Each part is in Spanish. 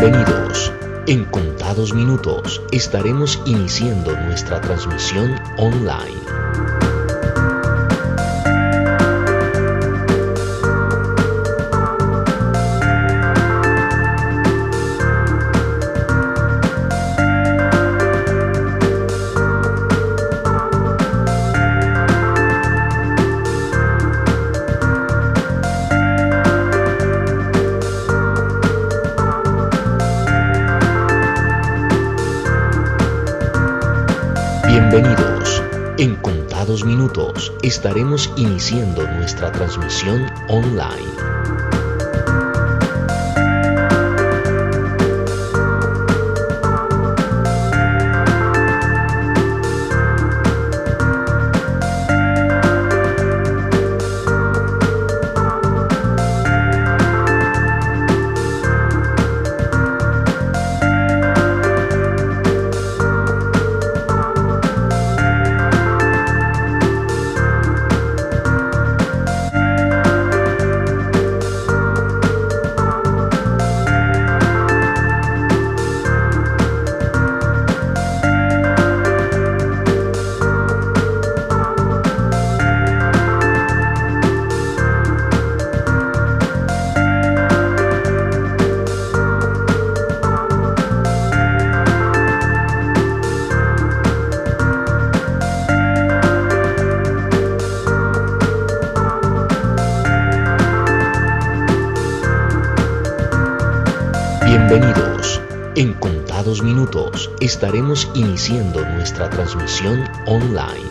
Bienvenidos. En contados minutos estaremos iniciando nuestra transmisión online. Bienvenidos. En contados minutos estaremos iniciando nuestra transmisión online. Bienvenidos. En contados minutos estaremos iniciando nuestra transmisión online.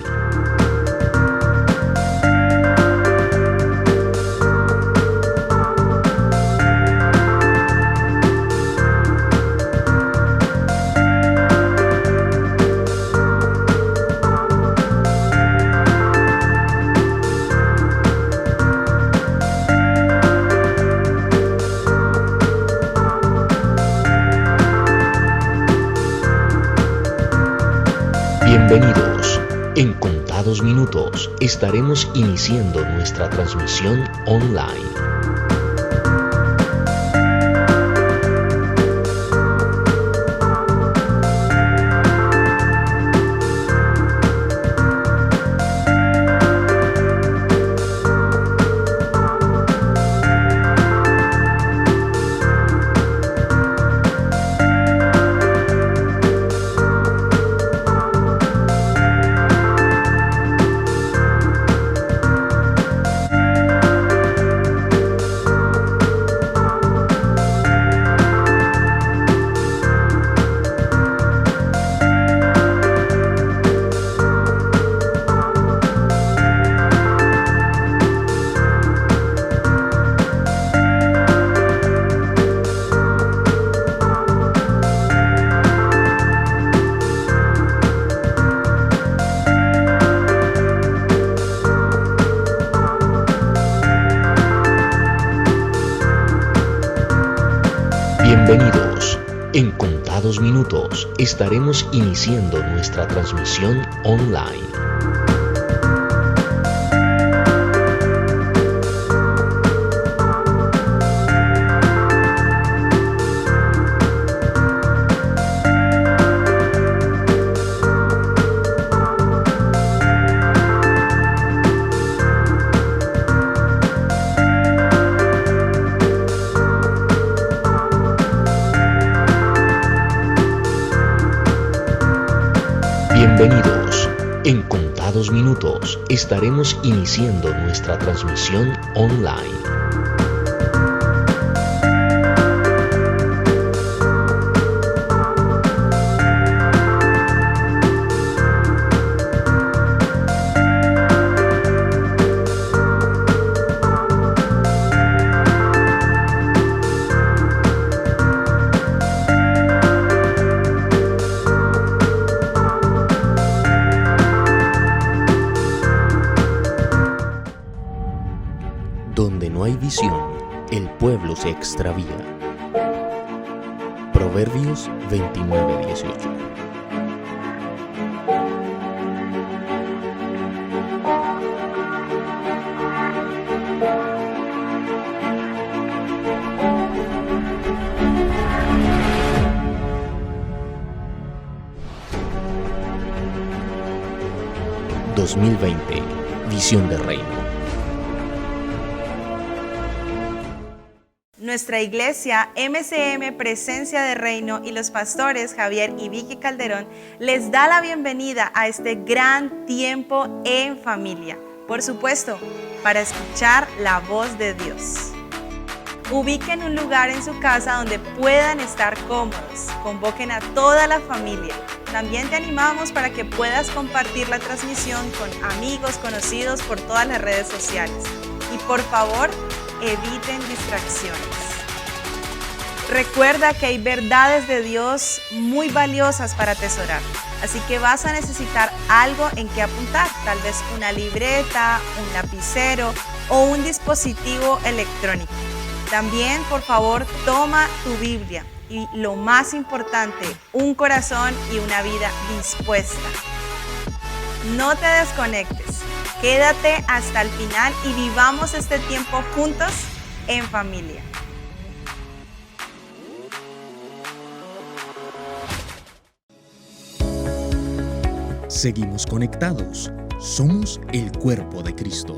Bienvenidos. En contados minutos estaremos iniciando nuestra transmisión online. Bienvenidos. En contados minutos estaremos iniciando nuestra transmisión online. Bienvenidos. En contados minutos estaremos iniciando nuestra transmisión online. Donde no hay visión, el pueblo se extravía. Proverbios 29:18. 2020. Visión de Reino. Nuestra iglesia MCM Presencia de Reino y los pastores Javier y Vicky Calderón les da la bienvenida a este gran tiempo en familia. Por supuesto, para escuchar la voz de Dios. Ubiquen un lugar en su casa donde puedan estar cómodos. Convoquen a toda la familia. También te animamos para que puedas compartir la transmisión con amigos, conocidos por todas las redes sociales. Y por favor, eviten distracciones. Recuerda que hay verdades de Dios muy valiosas para atesorar, así que vas a necesitar algo en que apuntar, tal vez una libreta, un lapicero o un dispositivo electrónico. También, por favor, toma tu Biblia y, lo más importante, un corazón y una vida dispuesta. No te desconectes. Quédate hasta el final y vivamos este tiempo juntos en familia. Seguimos conectados. Somos el cuerpo de Cristo.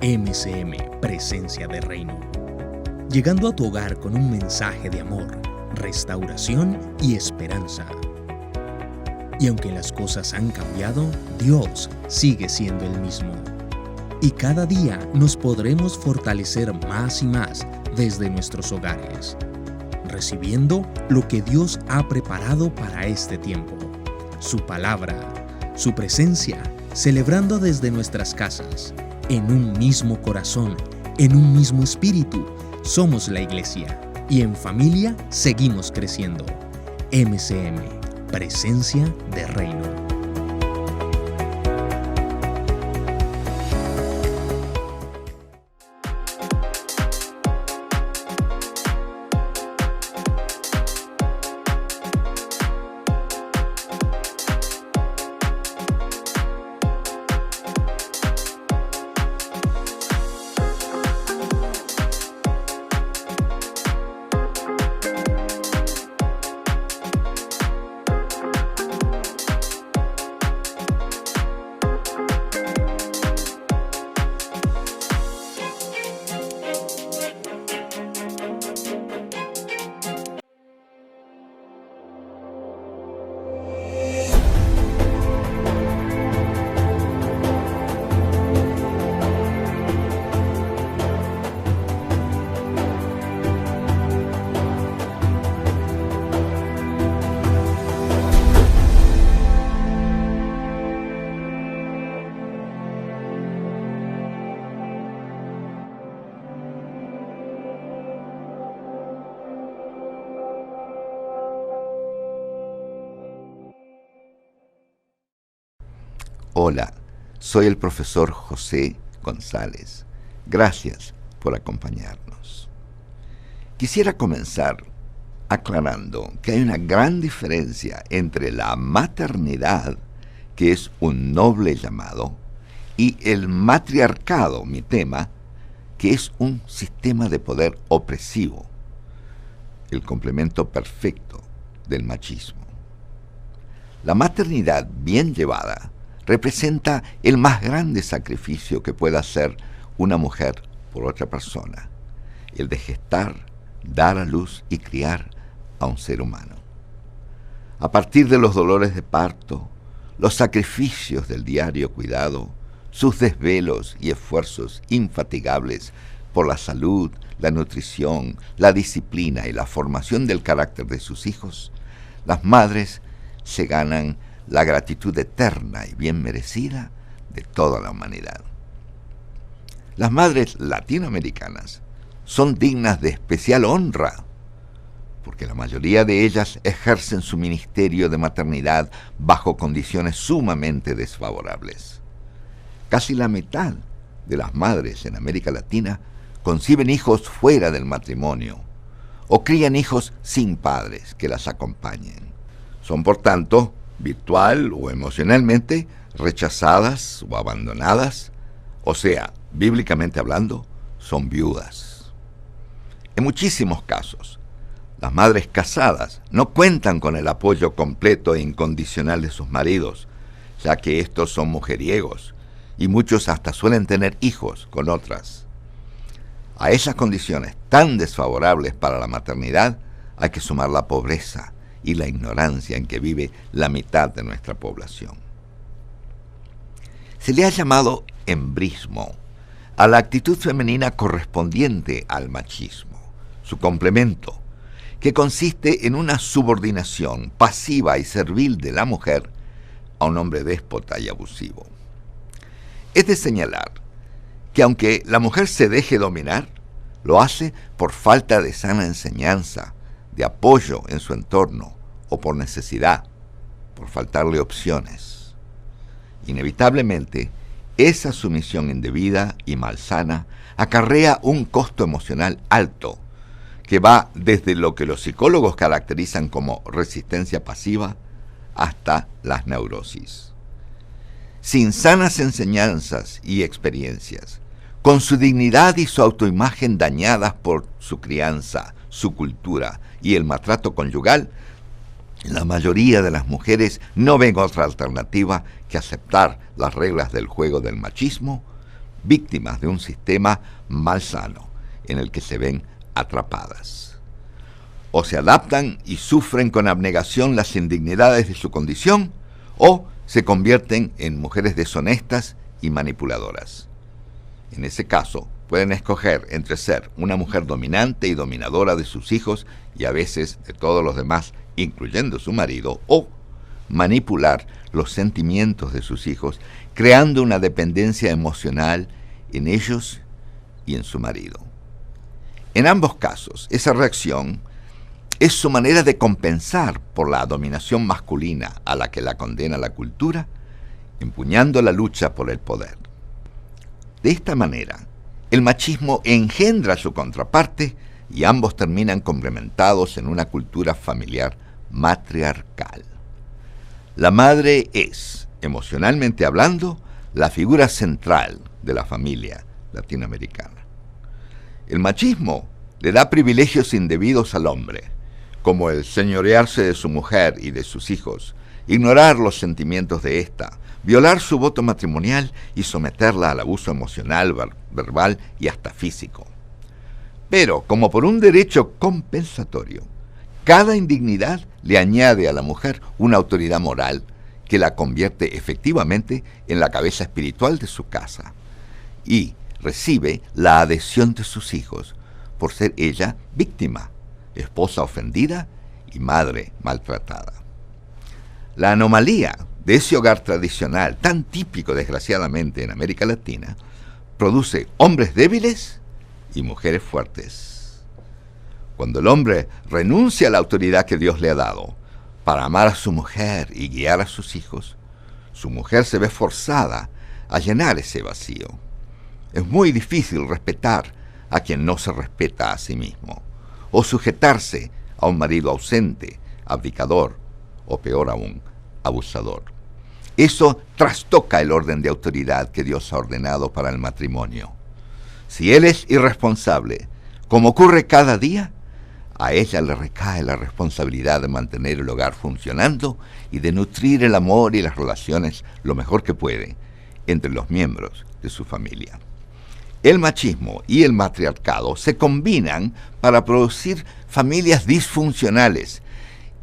MCM, Presencia de Reino. Llegando a tu hogar con un mensaje de amor, restauración y esperanza. Y aunque las cosas han cambiado, Dios sigue siendo el mismo. Y cada día nos podremos fortalecer más y más desde nuestros hogares, recibiendo lo que Dios ha preparado para este tiempo, su palabra, su presencia, celebrando desde nuestras casas, en un mismo corazón, en un mismo espíritu. Somos la iglesia y en familia seguimos creciendo. MCM. Presencia de Reino. Hola, soy el profesor José González. Gracias por acompañarnos. Quisiera comenzar aclarando que hay una gran diferencia entre la maternidad, que es un noble llamado, y el matriarcado, mi tema, que es un sistema de poder opresivo, el complemento perfecto del machismo. La maternidad bien llevada representa el más grande sacrificio que pueda hacer una mujer por otra persona, el de gestar, dar a luz y criar a un ser humano. A partir de los dolores de parto, los sacrificios del diario cuidado, sus desvelos y esfuerzos infatigables por la salud, la nutrición, la disciplina y la formación del carácter de sus hijos, las madres se ganan la gratitud eterna y bien merecida de toda la humanidad. Las madres latinoamericanas son dignas de especial honra, porque la mayoría de ellas ejercen su ministerio de maternidad bajo condiciones sumamente desfavorables. Casi la mitad de las madres en América Latina conciben hijos fuera del matrimonio o crían hijos sin padres que las acompañen. Son, por tanto, virtual o emocionalmente rechazadas o abandonadas, o sea, bíblicamente hablando, son viudas. En muchísimos casos, las madres casadas no cuentan con el apoyo completo e incondicional de sus maridos, ya que estos son mujeriegos y muchos hasta suelen tener hijos con otras. A esas condiciones tan desfavorables para la maternidad hay que sumar la pobreza y la ignorancia en que vive la mitad de nuestra población. Se le ha llamado embrismo a la actitud femenina correspondiente al machismo, su complemento, que consiste en una subordinación pasiva y servil de la mujer a un hombre déspota y abusivo. Es de señalar que aunque la mujer se deje dominar, lo hace por falta de sana enseñanza, de apoyo en su entorno o por necesidad, por faltarle opciones. Inevitablemente, esa sumisión indebida y malsana acarrea un costo emocional alto que va desde lo que los psicólogos caracterizan como resistencia pasiva hasta las neurosis. Sin sanas enseñanzas y experiencias, con su dignidad y su autoimagen dañadas por su crianza, su cultura y el maltrato conyugal, la mayoría de las mujeres no ven otra alternativa que aceptar las reglas del juego del machismo, víctimas de un sistema malsano en el que se ven atrapadas. O se adaptan y sufren con abnegación las indignidades de su condición, o se convierten en mujeres deshonestas y manipuladoras. En ese caso, pueden escoger entre ser una mujer dominante y dominadora de sus hijos y a veces de todos los demás, incluyendo su marido, o manipular los sentimientos de sus hijos, creando una dependencia emocional en ellos y en su marido. En ambos casos, esa reacción es su manera de compensar por la dominación masculina a la que la condena la cultura, empuñando la lucha por el poder. De esta manera, el machismo engendra su contraparte y ambos terminan complementados en una cultura familiar matriarcal. La madre es, emocionalmente hablando, la figura central de la familia latinoamericana. El machismo le da privilegios indebidos al hombre, como el señorearse de su mujer y de sus hijos, ignorar los sentimientos de ésta, violar su voto matrimonial y someterla al abuso emocional, verbal y hasta físico. Pero, como por un derecho compensatorio, cada indignidad le añade a la mujer una autoridad moral que la convierte efectivamente en la cabeza espiritual de su casa y recibe la adhesión de sus hijos por ser ella víctima, esposa ofendida y madre maltratada. La anomalía de ese hogar tradicional, tan típico desgraciadamente en América Latina, produce hombres débiles y mujeres fuertes. Cuando el hombre renuncia a la autoridad que Dios le ha dado para amar a su mujer y guiar a sus hijos, su mujer se ve forzada a llenar ese vacío. Es muy difícil respetar a quien no se respeta a sí mismo, o sujetarse a un marido ausente, abdicador, o peor aún, abusador. Eso trastoca el orden de autoridad que Dios ha ordenado para el matrimonio. Si él es irresponsable, como ocurre cada día, a ella le recae la responsabilidad de mantener el hogar funcionando y de nutrir el amor y las relaciones lo mejor que puede entre los miembros de su familia. El machismo y el matriarcado se combinan para producir familias disfuncionales,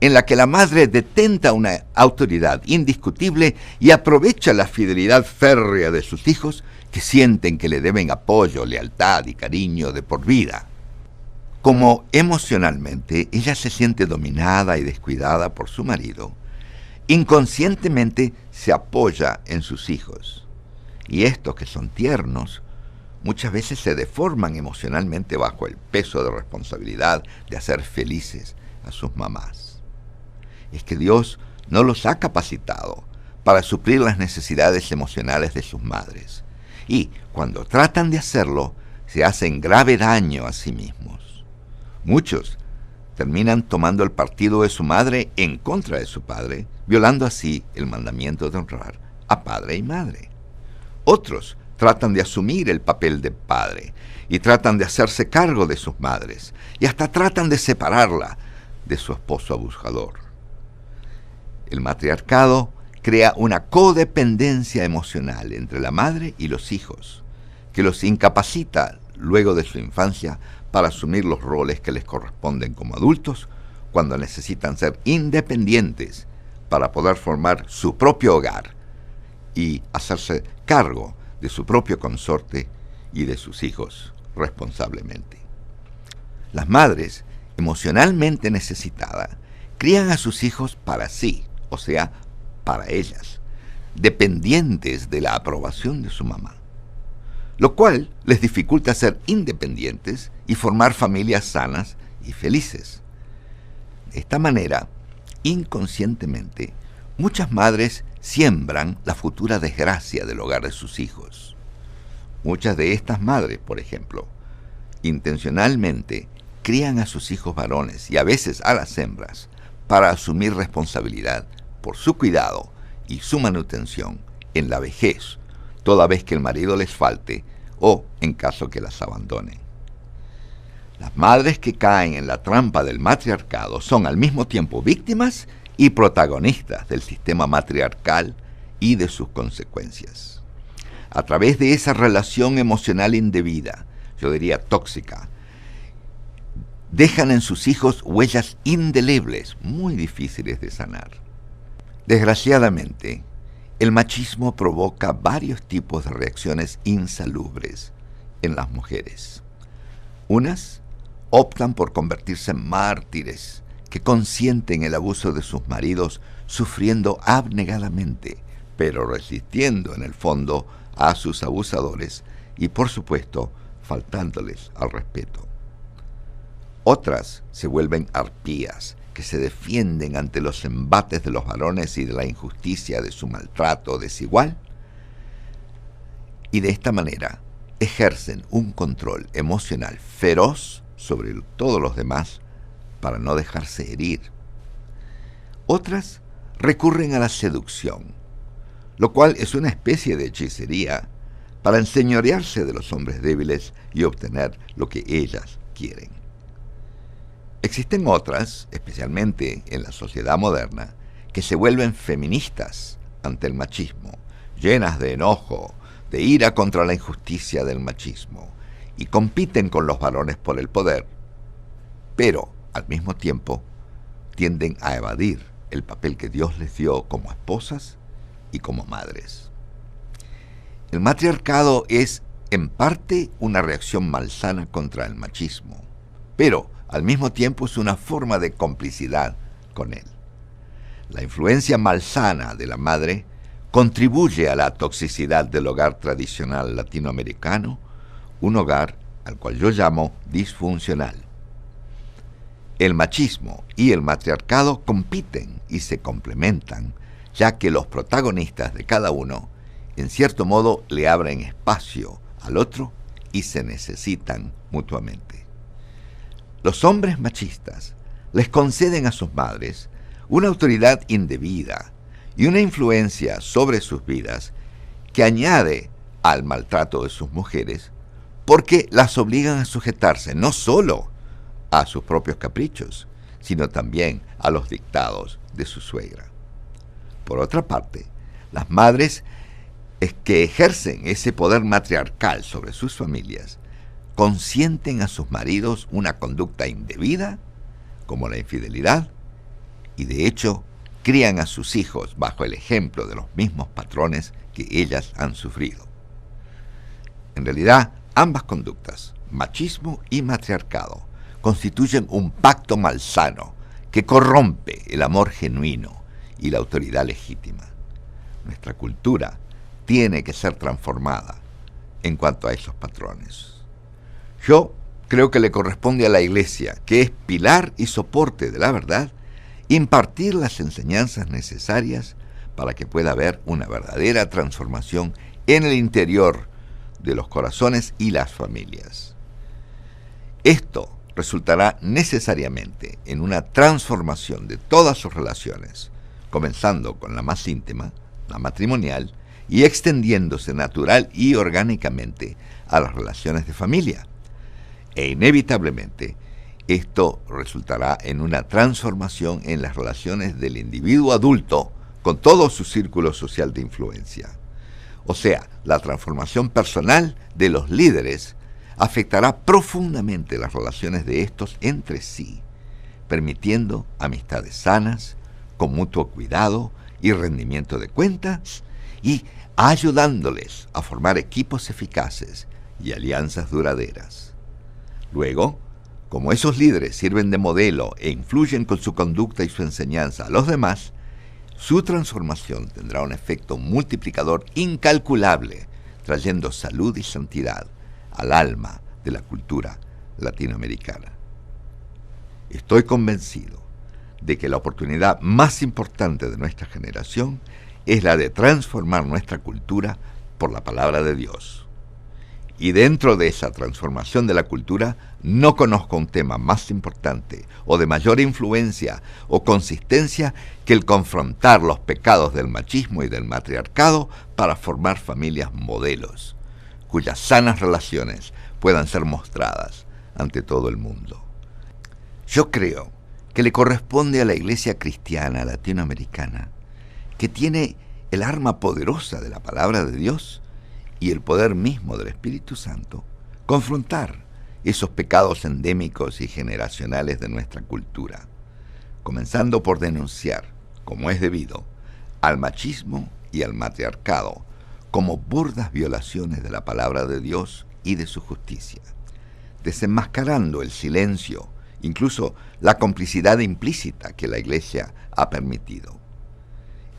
en la que la madre detenta una autoridad indiscutible y aprovecha la fidelidad férrea de sus hijos, que sienten que le deben apoyo, lealtad y cariño de por vida. Como emocionalmente ella se siente dominada y descuidada por su marido, inconscientemente se apoya en sus hijos. Y estos, que son tiernos, muchas veces se deforman emocionalmente bajo el peso de responsabilidad de hacer felices a sus mamás. Es que Dios no los ha capacitado para suplir las necesidades emocionales de sus madres. Y cuando tratan de hacerlo, se hacen grave daño a sí mismos. Muchos terminan tomando el partido de su madre en contra de su padre, violando así el mandamiento de honrar a padre y madre. Otros tratan de asumir el papel de padre y tratan de hacerse cargo de sus madres y hasta tratan de separarla de su esposo abusador. El matriarcado crea una codependencia emocional entre la madre y los hijos, que los incapacita luego de su infancia para asumir los roles que les corresponden como adultos cuando necesitan ser independientes para poder formar su propio hogar y hacerse cargo de su propio consorte y de sus hijos responsablemente. Las madres, emocionalmente necesitadas, crían a sus hijos para sí, o sea, para ellas, dependientes de la aprobación de su mamá, lo cual les dificulta ser independientes y formar familias sanas y felices. De esta manera, inconscientemente, muchas madres siembran la futura desgracia del hogar de sus hijos. Muchas de estas madres, por ejemplo, intencionalmente crían a sus hijos varones y a veces a las hembras para asumir responsabilidad por su cuidado y su manutención en la vejez, toda vez que el marido les falte o en caso que las abandonen. Las madres que caen en la trampa del matriarcado son al mismo tiempo víctimas y protagonistas del sistema matriarcal y de sus consecuencias. A través de esa relación emocional indebida, yo diría tóxica, dejan en sus hijos huellas indelebles, muy difíciles de sanar. Desgraciadamente, el machismo provoca varios tipos de reacciones insalubres en las mujeres. Unas optan por convertirse en mártires que consienten el abuso de sus maridos, sufriendo abnegadamente, pero resistiendo en el fondo a sus abusadores y, por supuesto, faltándoles al respeto. Otras se vuelven arpías, que se defienden ante los embates de los varones y de la injusticia de su maltrato desigual, y de esta manera ejercen un control emocional feroz sobre todos los demás para no dejarse herir. Otras recurren a la seducción, lo cual es una especie de hechicería para enseñorearse de los hombres débiles y obtener lo que ellas quieren. Existen otras, especialmente en la sociedad moderna, que se vuelven feministas ante el machismo, llenas de enojo, de ira contra la injusticia del machismo, y compiten con los varones por el poder, pero al mismo tiempo tienden a evadir el papel que Dios les dio como esposas y como madres. El matriarcado es, en parte, una reacción malsana contra el machismo, pero al mismo tiempo es una forma de complicidad con él. La influencia malsana de la madre contribuye a la toxicidad del hogar tradicional latinoamericano, un hogar al cual yo llamo disfuncional. El machismo y el matriarcado compiten y se complementan, ya que los protagonistas de cada uno, en cierto modo, le abren espacio al otro y se necesitan mutuamente. Los hombres machistas les conceden a sus madres una autoridad indebida y una influencia sobre sus vidas que añade al maltrato de sus mujeres, porque las obligan a sujetarse no solo a sus propios caprichos, sino también a los dictados de su suegra. Por otra parte, las madres que ejercen ese poder matriarcal sobre sus familias consienten a sus maridos una conducta indebida, como la infidelidad, y de hecho crían a sus hijos bajo el ejemplo de los mismos patrones que ellas han sufrido. En realidad, ambas conductas, machismo y matriarcado, constituyen un pacto malsano que corrompe el amor genuino y la autoridad legítima. Nuestra cultura tiene que ser transformada en cuanto a esos patrones. Yo creo que le corresponde a la Iglesia, que es pilar y soporte de la verdad, impartir las enseñanzas necesarias para que pueda haber una verdadera transformación en el interior de los corazones y las familias. Esto resultará necesariamente en una transformación de todas sus relaciones, comenzando con la más íntima, la matrimonial, y extendiéndose natural y orgánicamente a las relaciones de familia. E inevitablemente, esto resultará en una transformación en las relaciones del individuo adulto con todo su círculo social de influencia. O sea, la transformación personal de los líderes afectará profundamente las relaciones de estos entre sí, permitiendo amistades sanas, con mutuo cuidado y rendimiento de cuentas, y ayudándoles a formar equipos eficaces y alianzas duraderas. Luego, como esos líderes sirven de modelo e influyen con su conducta y su enseñanza a los demás, su transformación tendrá un efecto multiplicador incalculable, trayendo salud y santidad al alma de la cultura latinoamericana. Estoy convencido de que la oportunidad más importante de nuestra generación es la de transformar nuestra cultura por la palabra de Dios. Y dentro de esa transformación de la cultura, no conozco un tema más importante o de mayor influencia o consistencia que el confrontar los pecados del machismo y del matriarcado para formar familias modelos, cuyas sanas relaciones puedan ser mostradas ante todo el mundo. Yo creo que le corresponde a la Iglesia cristiana latinoamericana, que tiene el arma poderosa de la palabra de Dios y el poder mismo del Espíritu Santo, confrontar esos pecados endémicos y generacionales de nuestra cultura, comenzando por denunciar, como es debido, al machismo y al matriarcado como burdas violaciones de la palabra de Dios y de su justicia, desenmascarando el silencio, incluso la complicidad implícita que la Iglesia ha permitido.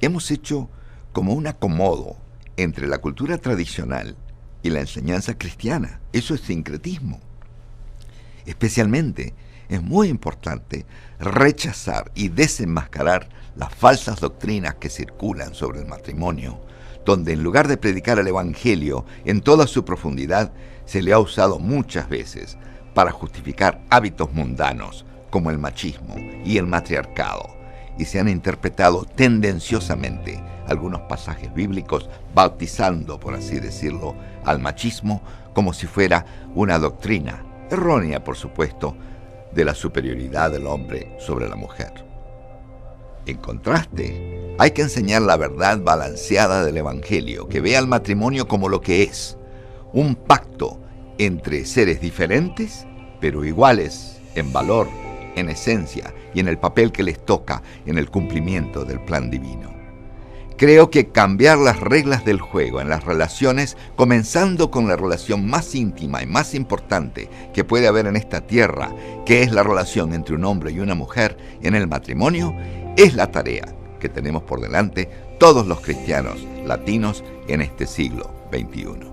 Hemos hecho como un acomodo entre la cultura tradicional y la enseñanza cristiana. Eso es sincretismo. Especialmente es muy importante rechazar y desenmascarar las falsas doctrinas que circulan sobre el matrimonio, donde en lugar de predicar el Evangelio en toda su profundidad, se le ha usado muchas veces para justificar hábitos mundanos como el machismo y el matriarcado, y se han interpretado tendenciosamente algunos pasajes bíblicos bautizando, por así decirlo, al machismo como si fuera una doctrina, errónea por supuesto, de la superioridad del hombre sobre la mujer. En contraste, hay que enseñar la verdad balanceada del Evangelio, que ve al matrimonio como lo que es, un pacto entre seres diferentes, pero iguales en valor, en esencia y en el papel que les toca en el cumplimiento del plan divino. Creo que cambiar las reglas del juego en las relaciones, comenzando con la relación más íntima y más importante que puede haber en esta tierra, que es la relación entre un hombre y una mujer en el matrimonio, es la tarea que tenemos por delante todos los cristianos latinos en este siglo XXI.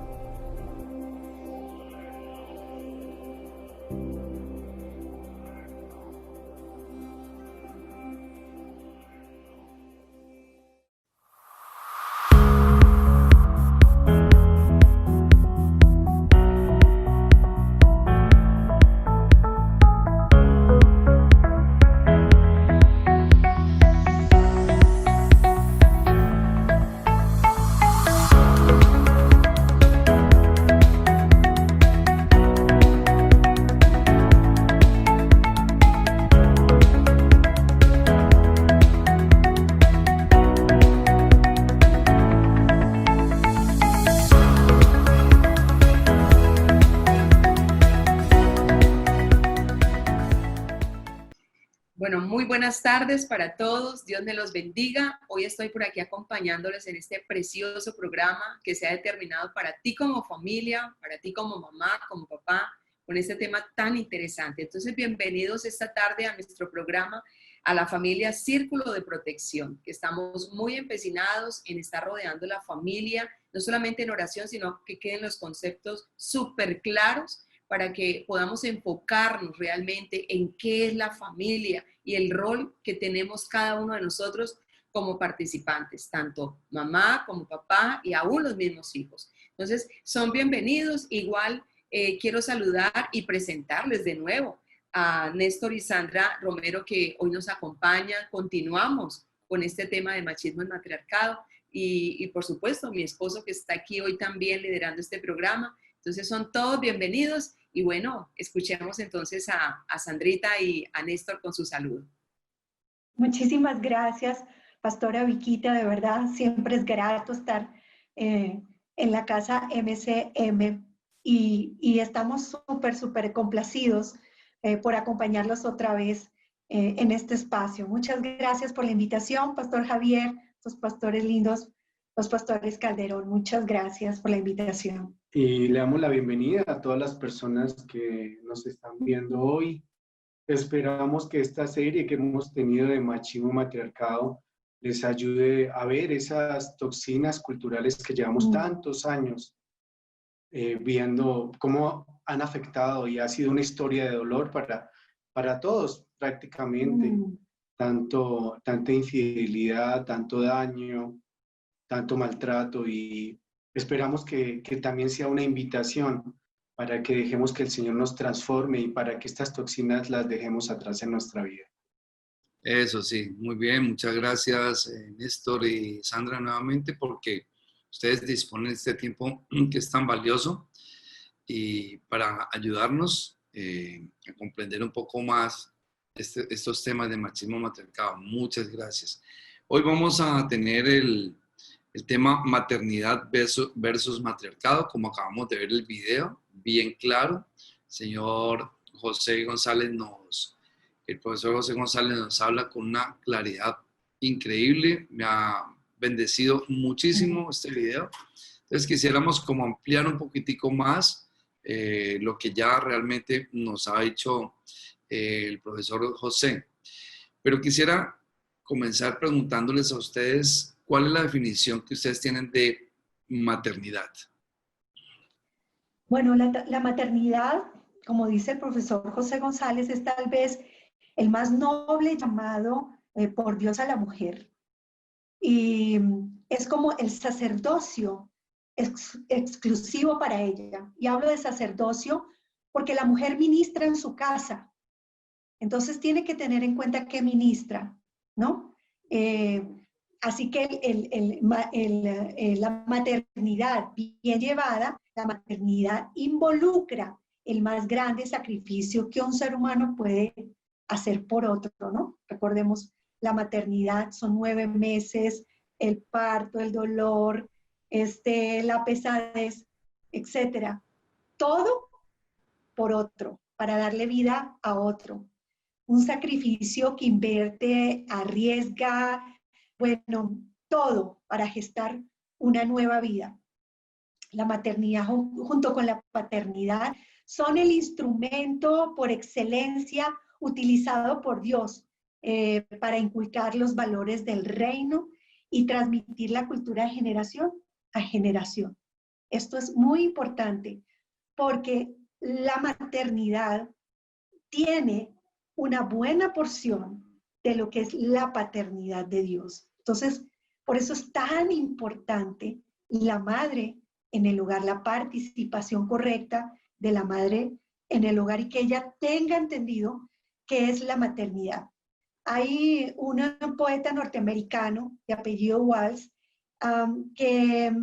Bueno, muy buenas tardes para todos. Dios me los bendiga. Hoy estoy por aquí acompañándoles en este precioso programa que se ha determinado para ti como familia, para ti como mamá, como papá, con este tema tan interesante. Entonces, bienvenidos esta tarde a nuestro programa, a la familia Círculo de Protección, que estamos muy empecinados en estar rodeando la familia, no solamente en oración, sino que queden los conceptos súper claros para que podamos enfocarnos realmente en qué es la familia y el rol que tenemos cada uno de nosotros como participantes, tanto mamá como papá y aún los mismos hijos. Entonces, son bienvenidos. Igual quiero saludar y presentarles de nuevo a Néstor y Sandra Romero, que hoy nos acompañan. Continuamos con este tema de machismo y matriarcado y por supuesto, mi esposo que está aquí hoy también liderando este programa. Entonces, son todos bienvenidos. Y bueno, escuchemos entonces a Sandrita y a Néstor con su saludo. Muchísimas gracias, Pastora Viquita, de verdad, siempre es grato estar en la casa MCM y estamos súper complacidos por acompañarlos otra vez en este espacio. Muchas gracias por la invitación, Pastor Javier, los pastores lindos, los pastores Calderón. Muchas gracias por la invitación. Y le damos la bienvenida a todas las personas que nos están viendo hoy. Esperamos que esta serie que hemos tenido de machismo matriarcado les ayude a ver esas toxinas culturales que llevamos tantos años viendo cómo han afectado, y ha sido una historia de dolor para todos prácticamente. Tanta infidelidad, tanto daño, tanto maltrato, y esperamos que también sea una invitación para que dejemos que el Señor nos transforme y para que estas toxinas las dejemos atrás en nuestra vida. Eso sí, muy bien, muchas gracias Néstor y Sandra nuevamente, porque ustedes disponen de este tiempo que es tan valioso y para ayudarnos a comprender un poco más estos temas de machismo matriarcado. Muchas gracias. Hoy vamos a tener el tema maternidad versus matriarcado, como acabamos de ver el video, bien claro. Señor José González el profesor José González nos habla con una claridad increíble. Me ha bendecido muchísimo este video. Entonces quisiéramos como ampliar un poquitico más lo que ya realmente nos ha dicho el profesor José. Pero quisiera comenzar preguntándoles a ustedes cuál es la definición que ustedes tienen de maternidad. Bueno, la maternidad, como dice el profesor José González, es tal vez el más noble llamado por Dios a la mujer. Y es como el sacerdocio exclusivo para ella. Y hablo de sacerdocio porque la mujer ministra en su casa. Entonces tiene que tener en cuenta que ministra, ¿no? Así que la maternidad bien llevada, la maternidad involucra el más grande sacrificio que un ser humano puede hacer por otro, ¿no? Recordemos, la maternidad son 9 meses, el parto, el dolor, la pesadez, etcétera. Todo por otro, para darle vida a otro. Un sacrificio que invierte, arriesga, bueno, todo para gestar una nueva vida. La maternidad junto con la paternidad son el instrumento por excelencia utilizado por Dios para inculcar los valores del reino y transmitir la cultura de generación a generación. Esto es muy importante porque la maternidad tiene una buena porción de lo que es la paternidad de Dios. Entonces, por eso es tan importante la madre en el hogar, la participación correcta de la madre en el hogar y que ella tenga entendido qué es la maternidad. Hay un poeta norteamericano de apellido Walsh que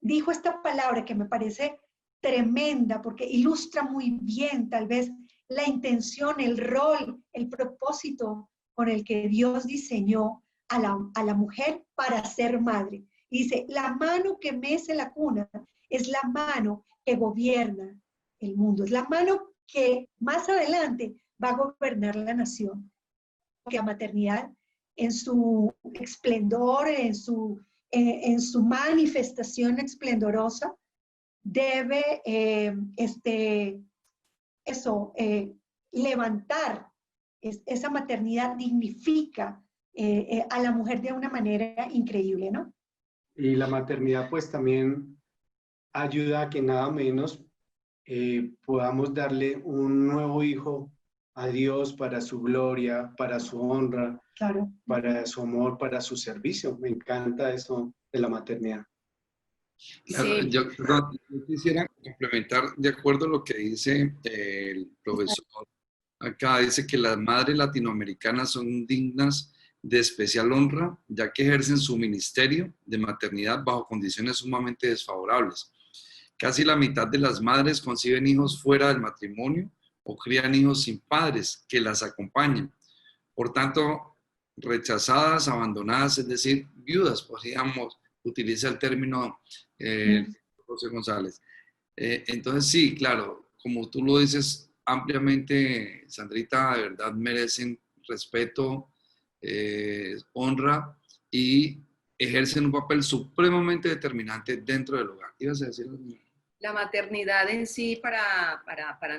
dijo esta palabra que me parece tremenda porque ilustra muy bien tal vez la intención, el rol, el propósito con el que Dios diseñó a la mujer para ser madre. Y dice, la mano que mece la cuna es la mano que gobierna el mundo, es la mano que más adelante va a gobernar la nación. Que la maternidad en su esplendor, en su manifestación esplendorosa, debe levantar. Esa maternidad dignifica a la mujer de una manera increíble, ¿no? Y la maternidad pues también ayuda a que nada menos podamos darle un nuevo hijo a Dios para su gloria, para su honra, claro, para su amor, para su servicio. Me encanta eso de la maternidad. Claro, Sí. yo quisiera complementar de acuerdo a lo que dice el profesor. Acá dice que las madres latinoamericanas son dignas de especial honra, ya que ejercen su ministerio de maternidad bajo condiciones sumamente desfavorables. Casi la mitad de las madres conciben hijos fuera del matrimonio o crían hijos sin padres que las acompañen. Por tanto, rechazadas, abandonadas, es decir, viudas, podríamos utilizar el término José González. Entonces sí, claro, como tú lo dices ampliamente, Sandrita, de verdad merecen respeto, honra y ejercen un papel supremamente determinante dentro del hogar. ¿Ibas a decir algo? La maternidad en sí para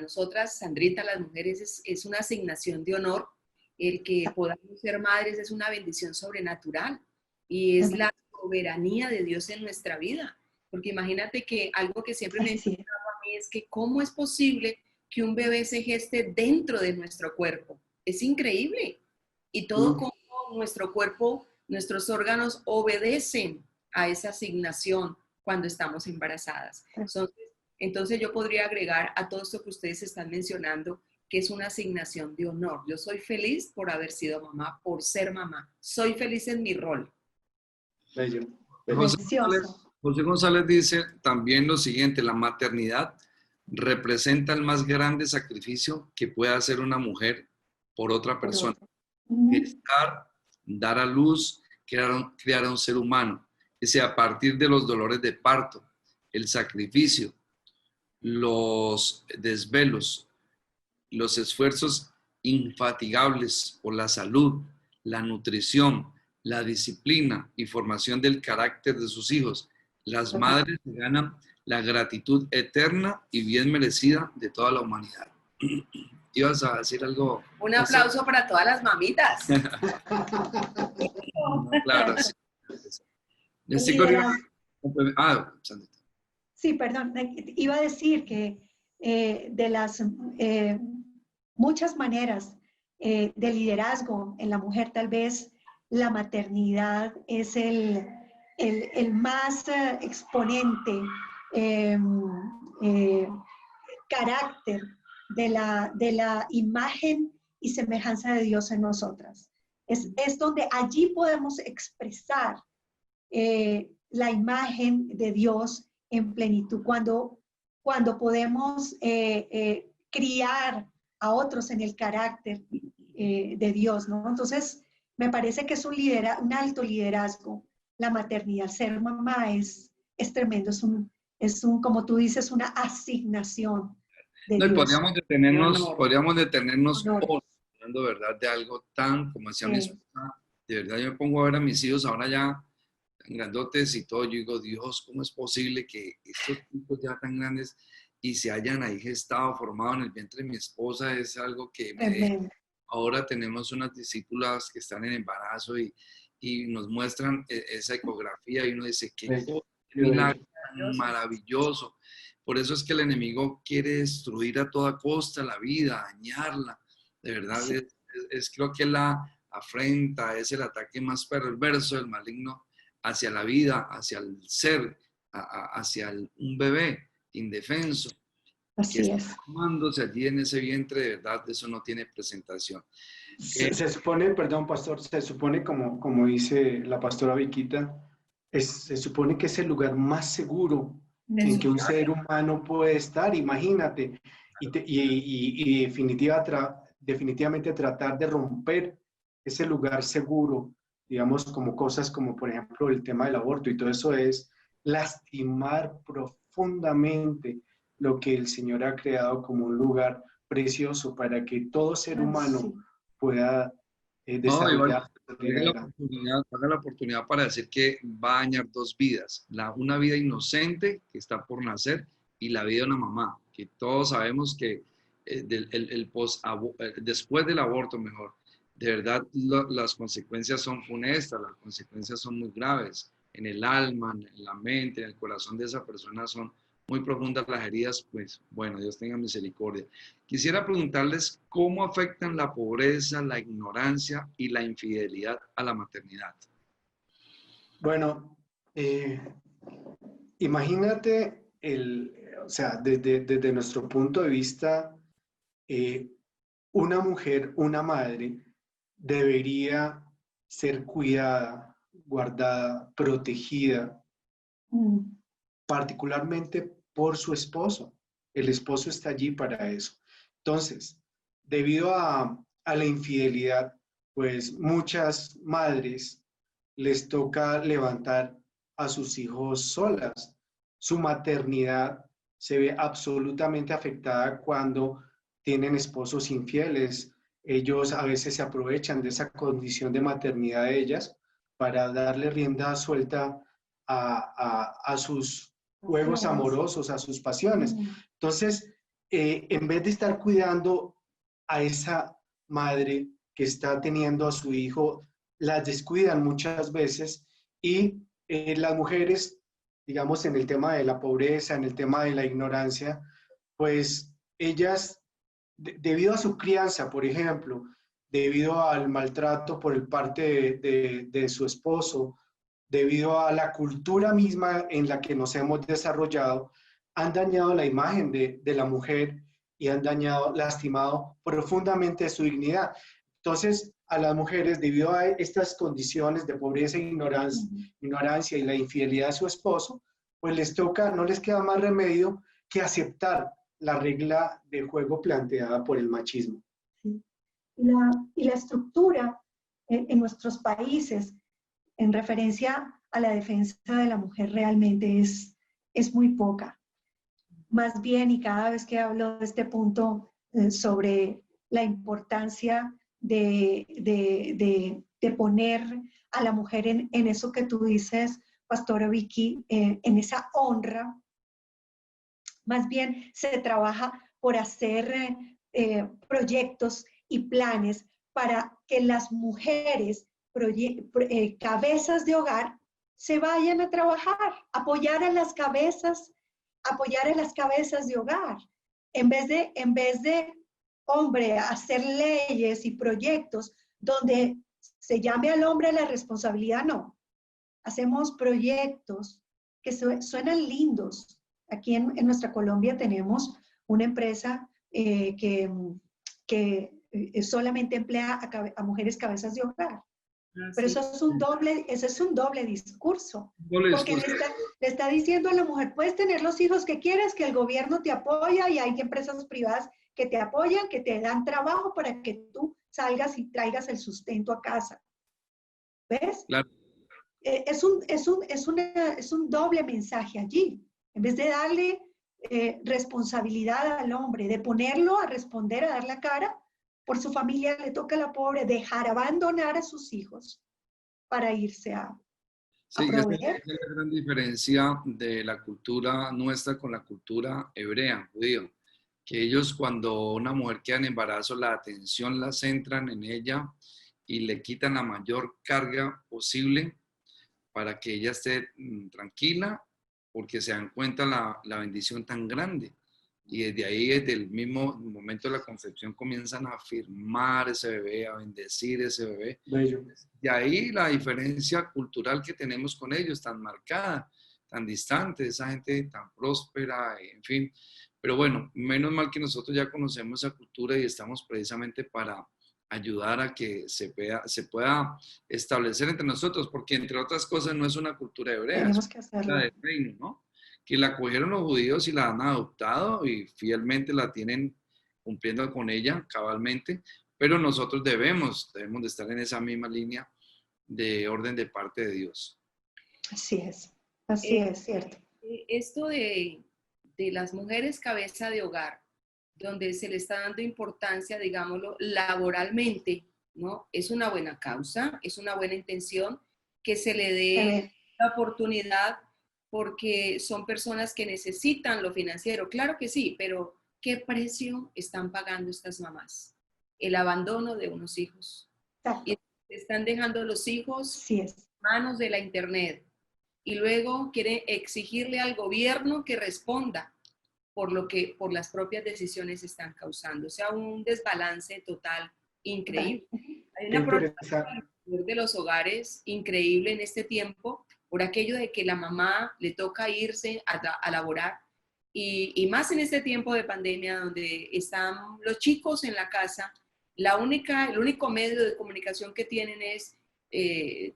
nosotras, Sandrita, las mujeres, es una asignación de honor. El que podamos ser madres es una bendición sobrenatural y es la soberanía de Dios en nuestra vida. Porque imagínate que algo que siempre me he a mí es que cómo es posible que un bebé se geste dentro de nuestro cuerpo. Es increíble. Y todo como nuestro cuerpo, nuestros órganos obedecen a esa asignación cuando estamos embarazadas. Entonces yo podría agregar a todo esto que ustedes están mencionando, que es una asignación de honor. Yo soy feliz por haber sido mamá, por ser mamá. Soy feliz en mi rol. Bello. José González dice también lo siguiente: la maternidad representa el más grande sacrificio que puede hacer una mujer por otra persona. Gestar, dar a luz, crear a un ser humano. Es decir, a partir de los dolores de parto, el sacrificio, los desvelos, los esfuerzos infatigables por la salud, la nutrición, la disciplina y formación del carácter de sus hijos, las madres ganan la gratitud eterna y bien merecida de toda la humanidad. ¿Ibas a decir algo? Un aplauso para todas las mamitas. Claro, sí. Sí, perdón, iba a decir que de las muchas maneras de liderazgo en la mujer, tal vez la maternidad es el más exponente carácter de la imagen y semejanza de Dios en nosotras. Es donde allí podemos expresar la imagen de Dios en plenitud, cuando podemos criar a otros en el carácter de Dios, ¿no? Entonces, me parece que es un alto liderazgo la maternidad. Ser mamá es tremendo, es un, como tú dices, una asignación de Dios. Podríamos detenernos hablando, ¿verdad?, de algo tan, como decía mi esposa, de verdad yo me pongo a ver a mis hijos ahora ya tan grandotes y todo, yo digo, Dios, ¿cómo es posible que estos tipos ya tan grandes y se hayan ahí gestado, formado en el vientre de mi esposa? Es algo que ahora tenemos unas discípulas que están en embarazo y nos muestran esa ecografía y uno dice, qué milagro maravilloso. Por eso es que el enemigo quiere destruir a toda costa la vida, dañarla. De verdad, creo que la afrenta, es el ataque más perverso del maligno hacia la vida, hacia el ser, hacia un bebé indefenso. Así que es. está formándose allí en ese vientre, de verdad, eso no tiene presentación. Se supone, perdón, pastor, se supone, como dice la pastora Viquita, se supone que es el lugar más seguro en que un ser humano puede estar, imagínate, y definitivamente tratar de romper ese lugar seguro, digamos, como cosas como, por ejemplo, el tema del aborto, y todo eso es lastimar profundamente lo que el Señor ha creado como un lugar precioso para que todo ser humano pueda desarrollar. Paga la oportunidad para decir que va a dañar dos vidas, una vida inocente que está por nacer y la vida de una mamá, que todos sabemos que después del aborto, mejor, de verdad las consecuencias son funestas, las consecuencias son muy graves en el alma, en la mente, en el corazón de esa persona, son muy profundas las heridas. Pues bueno, Dios tenga misericordia. Quisiera preguntarles cómo afectan la pobreza, la ignorancia y la infidelidad a la maternidad. Bueno, imagínate, o sea, desde nuestro punto de vista, una mujer, una madre, debería ser cuidada, guardada, protegida, particularmente por su esposo. El esposo está allí para eso. Entonces, debido a la infidelidad, pues muchas madres les toca levantar a sus hijos solas. Su maternidad se ve absolutamente afectada cuando tienen esposos infieles. Ellos a veces se aprovechan de esa condición de maternidad de ellas para darle rienda suelta a sus juegos amorosos, a sus pasiones. Entonces, en vez de estar cuidando a esa madre que está teniendo a su hijo, las descuidan muchas veces y las mujeres, digamos, en el tema de la pobreza, en el tema de la ignorancia, pues ellas, debido a su crianza, por ejemplo, debido al maltrato por el parte de su esposo, debido a la cultura misma en la que nos hemos desarrollado, han dañado la imagen de la mujer y han dañado, lastimado profundamente su dignidad. Entonces, a las mujeres, debido a estas condiciones de pobreza e ignorancia y la infidelidad de su esposo, pues les toca, no les queda más remedio que aceptar la regla de juego planteada por el machismo. Sí. Y la estructura en nuestros países en referencia a la defensa de la mujer realmente es muy poca. Más bien, y cada vez que hablo de este punto sobre la importancia de poner a la mujer en eso que tú dices, Pastora Vicky, en esa honra, más bien se trabaja por hacer proyectos y planes para que las mujeres, cabezas de hogar, se vayan a trabajar, apoyar a las cabezas de hogar, en vez de hombre, hacer leyes y proyectos donde se llame al hombre a la responsabilidad, no. Hacemos proyectos que suenan lindos. Aquí en nuestra Colombia tenemos una empresa que solamente emplea a mujeres cabezas de hogar. Pero sí. eso es un doble discurso. Doble Porque discurso. le está diciendo a la mujer, puedes tener los hijos que quieres, que el gobierno te apoya y hay empresas privadas que te apoyan, que te dan trabajo para que tú salgas y traigas el sustento a casa. ¿Ves? Claro. Es un doble mensaje allí. En vez de darle responsabilidad al hombre, de ponerlo a responder, a dar la cara, por su familia le toca a la pobre dejar abandonar a sus hijos para irse a proveer. Esa es la gran diferencia de la cultura nuestra con la cultura hebrea, judía. Que ellos cuando una mujer queda en embarazo, la atención la centran en ella y le quitan la mayor carga posible para que ella esté tranquila, porque se dan cuenta la bendición tan grande. Y desde ahí, desde el mismo momento de la concepción, comienzan a afirmar ese bebé, a bendecir ese bebé. Bello. Y ahí la diferencia cultural que tenemos con ellos, tan marcada, tan distante, esa gente tan próspera, en fin. Pero bueno, menos mal que nosotros ya conocemos esa cultura y estamos precisamente para ayudar a que se pueda establecer entre nosotros, porque entre otras cosas no es una cultura hebrea, Tenemos que es una hacerlo. cultura del reino, ¿no? Que la cogieron los judíos y la han adoptado y fielmente la tienen cumpliendo con ella cabalmente, pero nosotros debemos de estar en esa misma línea de orden de parte de Dios. Así es cierto. Esto de las mujeres cabeza de hogar, donde se le está dando importancia, digámoslo, laboralmente, ¿no? Es una buena causa, es una buena intención que se le dé la oportunidad porque son personas que necesitan lo financiero. Claro que sí, pero ¿qué precio están pagando estas mamás? El abandono de unos hijos. Exacto. Y están dejando los hijos Así es. en manos de la internet. Y luego quieren exigirle al gobierno que responda por las propias decisiones están causando. O sea, un desbalance total increíble. Hay una problemática de los hogares increíble en este tiempo por aquello de que la mamá le toca irse a laborar y más en este tiempo de pandemia donde están los chicos en la casa, el único medio de comunicación que tienen es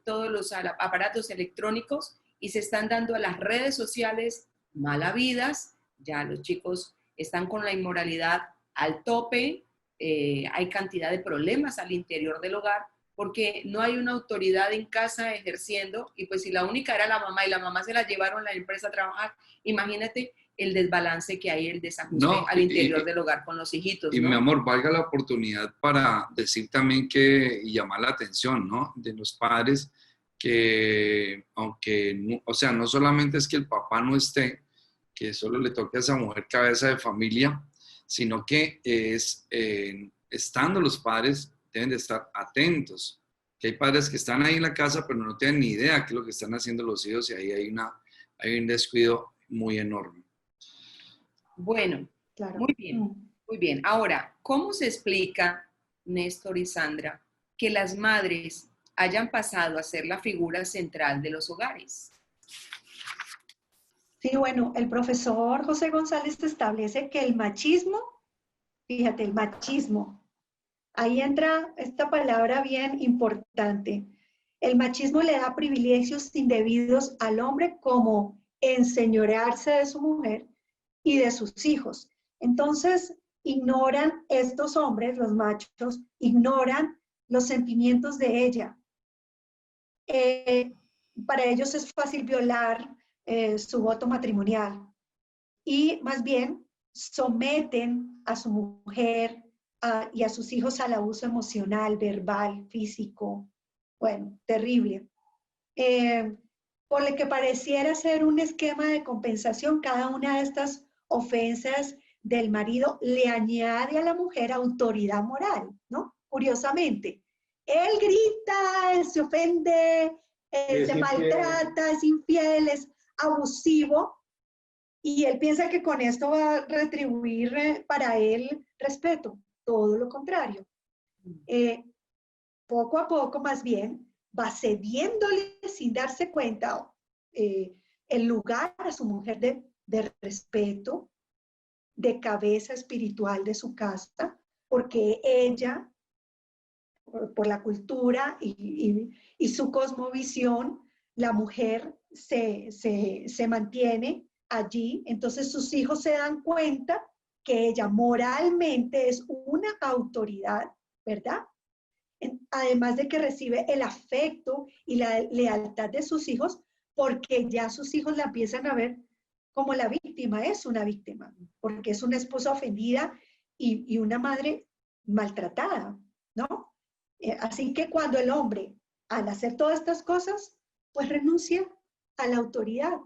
todos los aparatos electrónicos y se están dando a las redes sociales malavidas. Ya los chicos están con la inmoralidad al tope, hay cantidad de problemas al interior del hogar porque no hay una autoridad en casa ejerciendo, y pues si la única era la mamá y la mamá se la llevaron a la empresa a trabajar, imagínate el desbalance que hay, el desajuste No, al interior del hogar con los hijitos, y ¿no? mi amor, valga la oportunidad para decir también que, y llamar la atención, ¿no? De los padres que, aunque, o sea, no solamente es que el papá no esté, que solo le toque a esa mujer cabeza de familia, sino que es, estando los padres, deben de estar atentos. Que hay padres que están ahí en la casa, pero no tienen ni idea qué es lo que están haciendo los hijos y ahí hay un descuido muy enorme. Bueno, Claro. muy bien, muy bien. Ahora, ¿cómo se explica, Néstor y Sandra, que las madres hayan pasado a ser la figura central de los hogares? Sí, bueno, el profesor José González establece que el machismo, fíjate, el machismo, ahí entra esta palabra bien importante. El machismo le da privilegios indebidos al hombre como enseñorearse de su mujer y de sus hijos. Entonces, ignoran estos hombres, los machos, ignoran los sentimientos de ella. Para ellos es fácil violar su voto matrimonial y más bien someten a su mujer y a sus hijos al abuso emocional, verbal, físico. Bueno, terrible. Por lo que pareciera ser un esquema de compensación, cada una de estas ofensas del marido le añade a la mujer autoridad moral, ¿no? Curiosamente, él grita, él se ofende, él se maltrata, es infiel, es abusivo, y él piensa que con esto va a retribuir para él respeto, todo lo contrario. Poco a poco, más bien, va cediéndole sin darse cuenta el lugar a su mujer de respeto, de cabeza espiritual de su casa, porque ella, por la cultura y su cosmovisión, la mujer se mantiene allí. Entonces sus hijos se dan cuenta que ella moralmente es una autoridad, ¿verdad? Además de que recibe el afecto y la lealtad de sus hijos, porque ya sus hijos la empiezan a ver como la víctima, es una víctima, porque es una esposa ofendida y una madre maltratada, ¿no? Así que cuando el hombre, al hacer todas estas cosas, pues renuncia a la autoridad,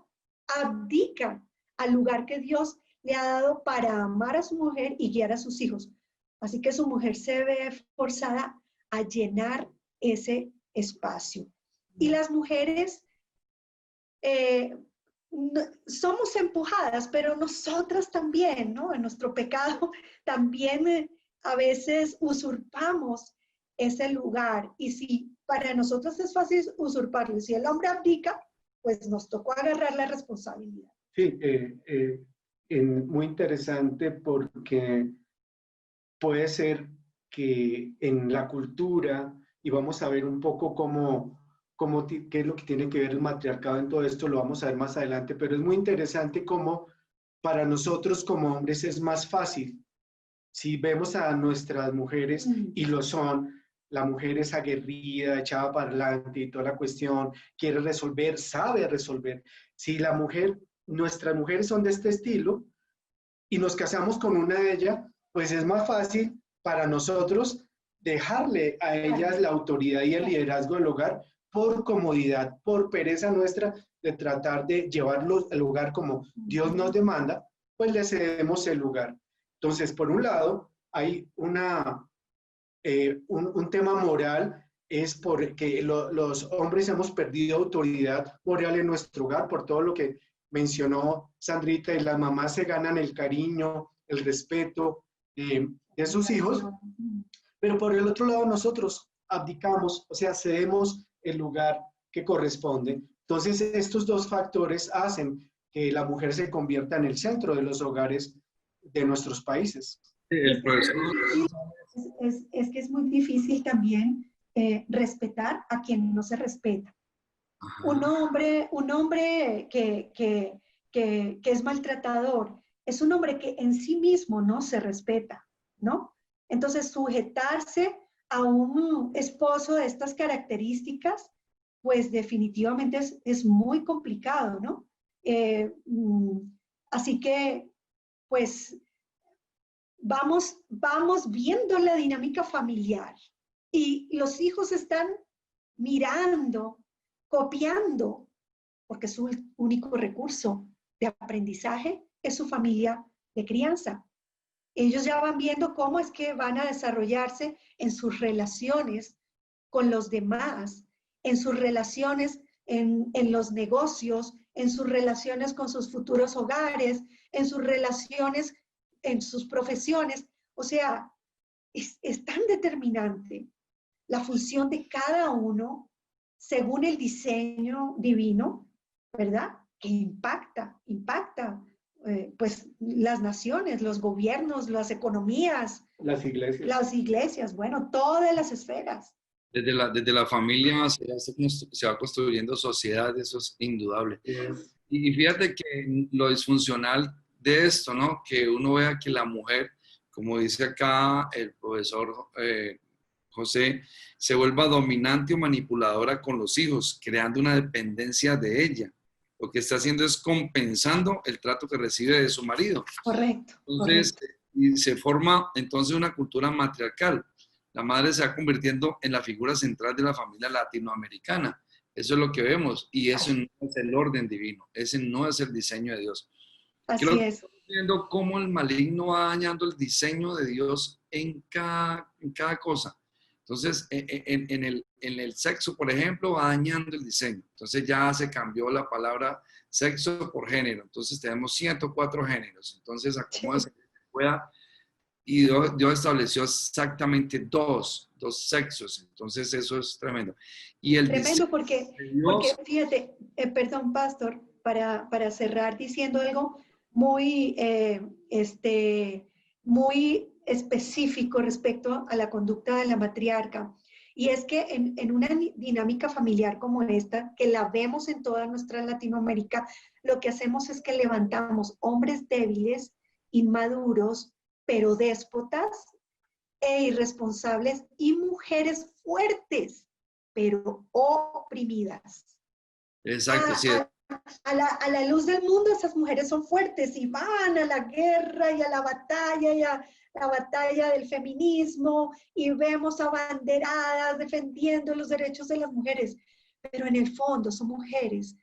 abdica al lugar que Dios le ha dado para amar a su mujer y guiar a sus hijos. Así que su mujer se ve forzada a llenar ese espacio. Y las mujeres somos empujadas, pero nosotras también, ¿no? En nuestro pecado también a veces usurpamos ese lugar. Y si para nosotros es fácil usurparlo, si el hombre abdica, pues nos tocó agarrar la responsabilidad. Sí, muy interesante porque puede ser que en la cultura, y vamos a ver un poco qué es lo que tiene que ver el matriarcado en todo esto, lo vamos a ver más adelante, pero es muy interesante cómo para nosotros como hombres es más fácil. Si vemos a nuestras mujeres, y lo son, la mujer es aguerrida, echada para adelante y toda la cuestión, quiere resolver, sabe resolver. Si la mujer, nuestras mujeres son de este estilo y nos casamos con una de ellas, pues es más fácil para nosotros dejarle a ellas la autoridad y el liderazgo del hogar por comodidad, por pereza nuestra de tratar de llevarlo al lugar como Dios nos demanda, pues le cedemos el lugar. Entonces, por un lado, hay un tema moral, es porque los hombres hemos perdido autoridad moral en nuestro hogar por todo lo que mencionó Sandrita, y las mamás se ganan el cariño, el respeto de sus hijos, pero por el otro lado nosotros abdicamos, o sea, cedemos el lugar que corresponde. Entonces, estos dos factores hacen que la mujer se convierta en el centro de los hogares de nuestros países. Es que es muy difícil también respetar a quien no se respeta. Un hombre que es maltratador es un hombre que en sí mismo no se respeta, ¿no? Entonces, sujetarse a un esposo de estas características, pues definitivamente es muy complicado, ¿no? Así que, pues, vamos viendo la dinámica familiar y los hijos están mirando, copiando, porque su único recurso de aprendizaje es su familia de crianza. Ellos ya van viendo cómo es que van a desarrollarse en sus relaciones con los demás, en sus relaciones en los negocios, en sus relaciones con sus futuros hogares, en sus relaciones, en sus profesiones. O sea, es tan determinante la función de cada uno según el diseño divino, ¿verdad? Que impacta pues las naciones, los gobiernos, las economías, las iglesias, bueno, todas las esferas. Desde la familia se va construyendo sociedad, eso es indudable. Yes. Y fíjate que lo disfuncional de esto, ¿no? Que uno vea que la mujer, como dice acá el profesor José, se vuelva dominante o manipuladora con los hijos, creando una dependencia de ella. Lo que está haciendo es compensando el trato que recibe de su marido. Correcto. Entonces, correcto. Y se forma entonces una cultura matriarcal. La madre se va convirtiendo en la figura central de la familia latinoamericana. Eso es lo que vemos y eso no es el orden divino, ese no es el diseño de Dios. Así Creo que es. estamos viendo cómo el maligno va dañando el diseño de Dios en cada cosa. Entonces, en el sexo, por ejemplo, va dañando el diseño. Entonces ya se cambió la palabra sexo por género. Entonces tenemos 104 géneros. Entonces, acomódase que se pueda. Y Dios estableció exactamente dos sexos. Entonces, eso es tremendo. Y el Tremendo porque Dios, fíjate, perdón, pastor, para cerrar diciendo algo muy, muy específico respecto a la conducta de la matriarca. Y es que en una dinámica familiar como esta, que la vemos en toda nuestra Latinoamérica, lo que hacemos es que levantamos hombres débiles, inmaduros, pero déspotas e irresponsables, y mujeres fuertes, pero oprimidas. exacto, sí. A la luz del mundo, esas mujeres son fuertes y van a la guerra y a la batalla del feminismo, y vemos abanderadas defendiendo los derechos de las mujeres, pero en el fondo son mujeres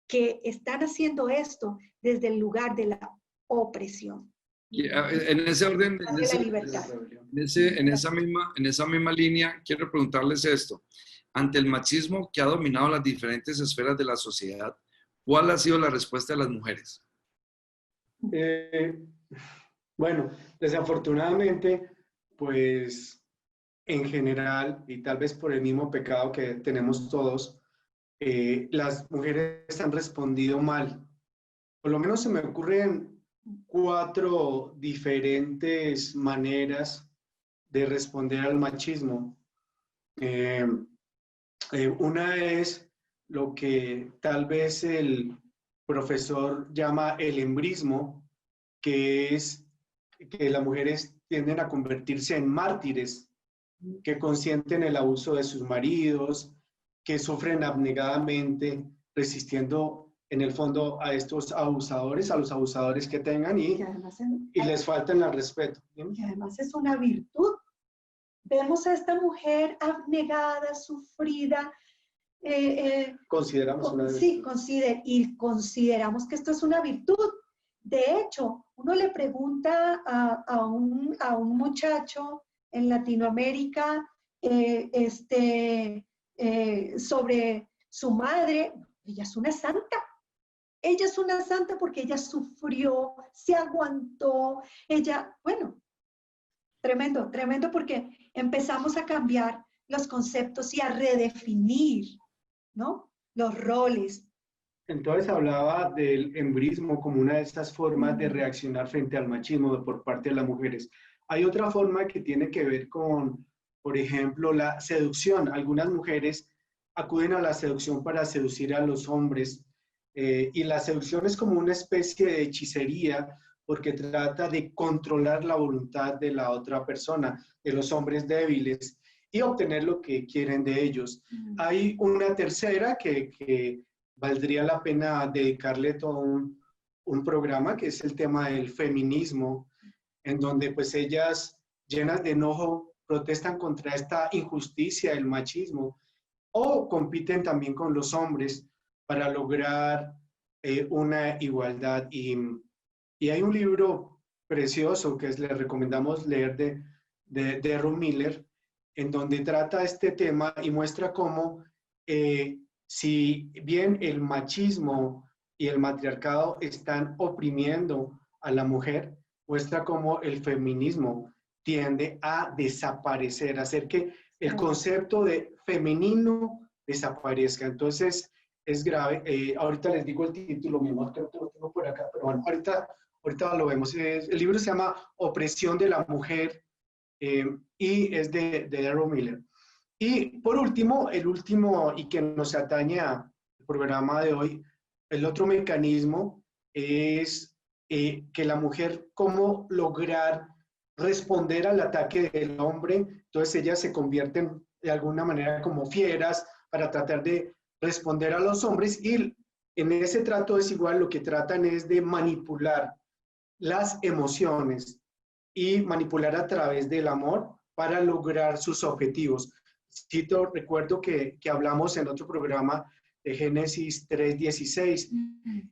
que están haciendo esto desde el lugar de la opresión. En ese orden, en esa misma línea, quiero preguntarles esto. Ante el machismo que ha dominado las diferentes esferas de la sociedad, ¿cuál ha sido la respuesta de las mujeres? Bueno, desafortunadamente, pues en general, y tal vez por el mismo pecado que tenemos todos, las mujeres han respondido mal. Por lo menos se me ocurren 4 diferentes maneras de responder al machismo. Una es lo que tal vez el profesor llama el embrismo, que es que las mujeres tienden a convertirse en mártires, que consienten el abuso de sus maridos, que sufren abnegadamente, resistiendo en el fondo a estos abusadores, a los abusadores que tengan, y les faltan el respeto. Y además es una virtud. Vemos a esta mujer abnegada, sufrida. Consideramos una virtud. Sí, consideramos que esto es una virtud. De hecho, uno le pregunta a un muchacho en Latinoamérica sobre su madre. Ella es una santa. Ella es una santa porque ella sufrió, se aguantó. Ella, bueno, tremendo, tremendo, porque empezamos a cambiar los conceptos y a redefinir, ¿no?, los roles. Entonces hablaba del embrismo como una de estas formas de reaccionar frente al machismo por parte de las mujeres. Hay otra forma que tiene que ver con, por ejemplo, la seducción. Algunas mujeres acuden a la seducción para seducir a los hombres, y la seducción es como una especie de hechicería porque trata de controlar la voluntad de la otra persona, de los hombres débiles. y obtener lo que quieren de ellos. Hay una tercera que valdría la pena dedicarle todo un programa, que es el tema del feminismo, en donde pues ellas, llenas de enojo, protestan contra esta injusticia, el machismo, o compiten también con los hombres para lograr una igualdad. Y hay un libro precioso que le recomendamos leer de Ruth Miller, en donde trata este tema y muestra cómo si bien el machismo y el matriarcado están oprimiendo a la mujer, muestra cómo el feminismo tiende a desaparecer, a hacer que el concepto de femenino desaparezca. Entonces, es grave. Ahorita les digo el título mismo, creo que lo tengo por acá, pero bueno, ahorita lo vemos. El libro se llama Opresión de la Mujer y es de Darrell Miller. Y por último, el último y que nos atañe al programa de hoy, el otro mecanismo es que la mujer, cómo lograr responder al ataque del hombre. Entonces ellas se convierten de alguna manera como fieras para tratar de responder a los hombres, y en ese trato desigual lo que tratan es de manipular las emociones y manipular a través del amor para lograr sus objetivos. Recuerdo que hablamos en otro programa de Génesis 3:16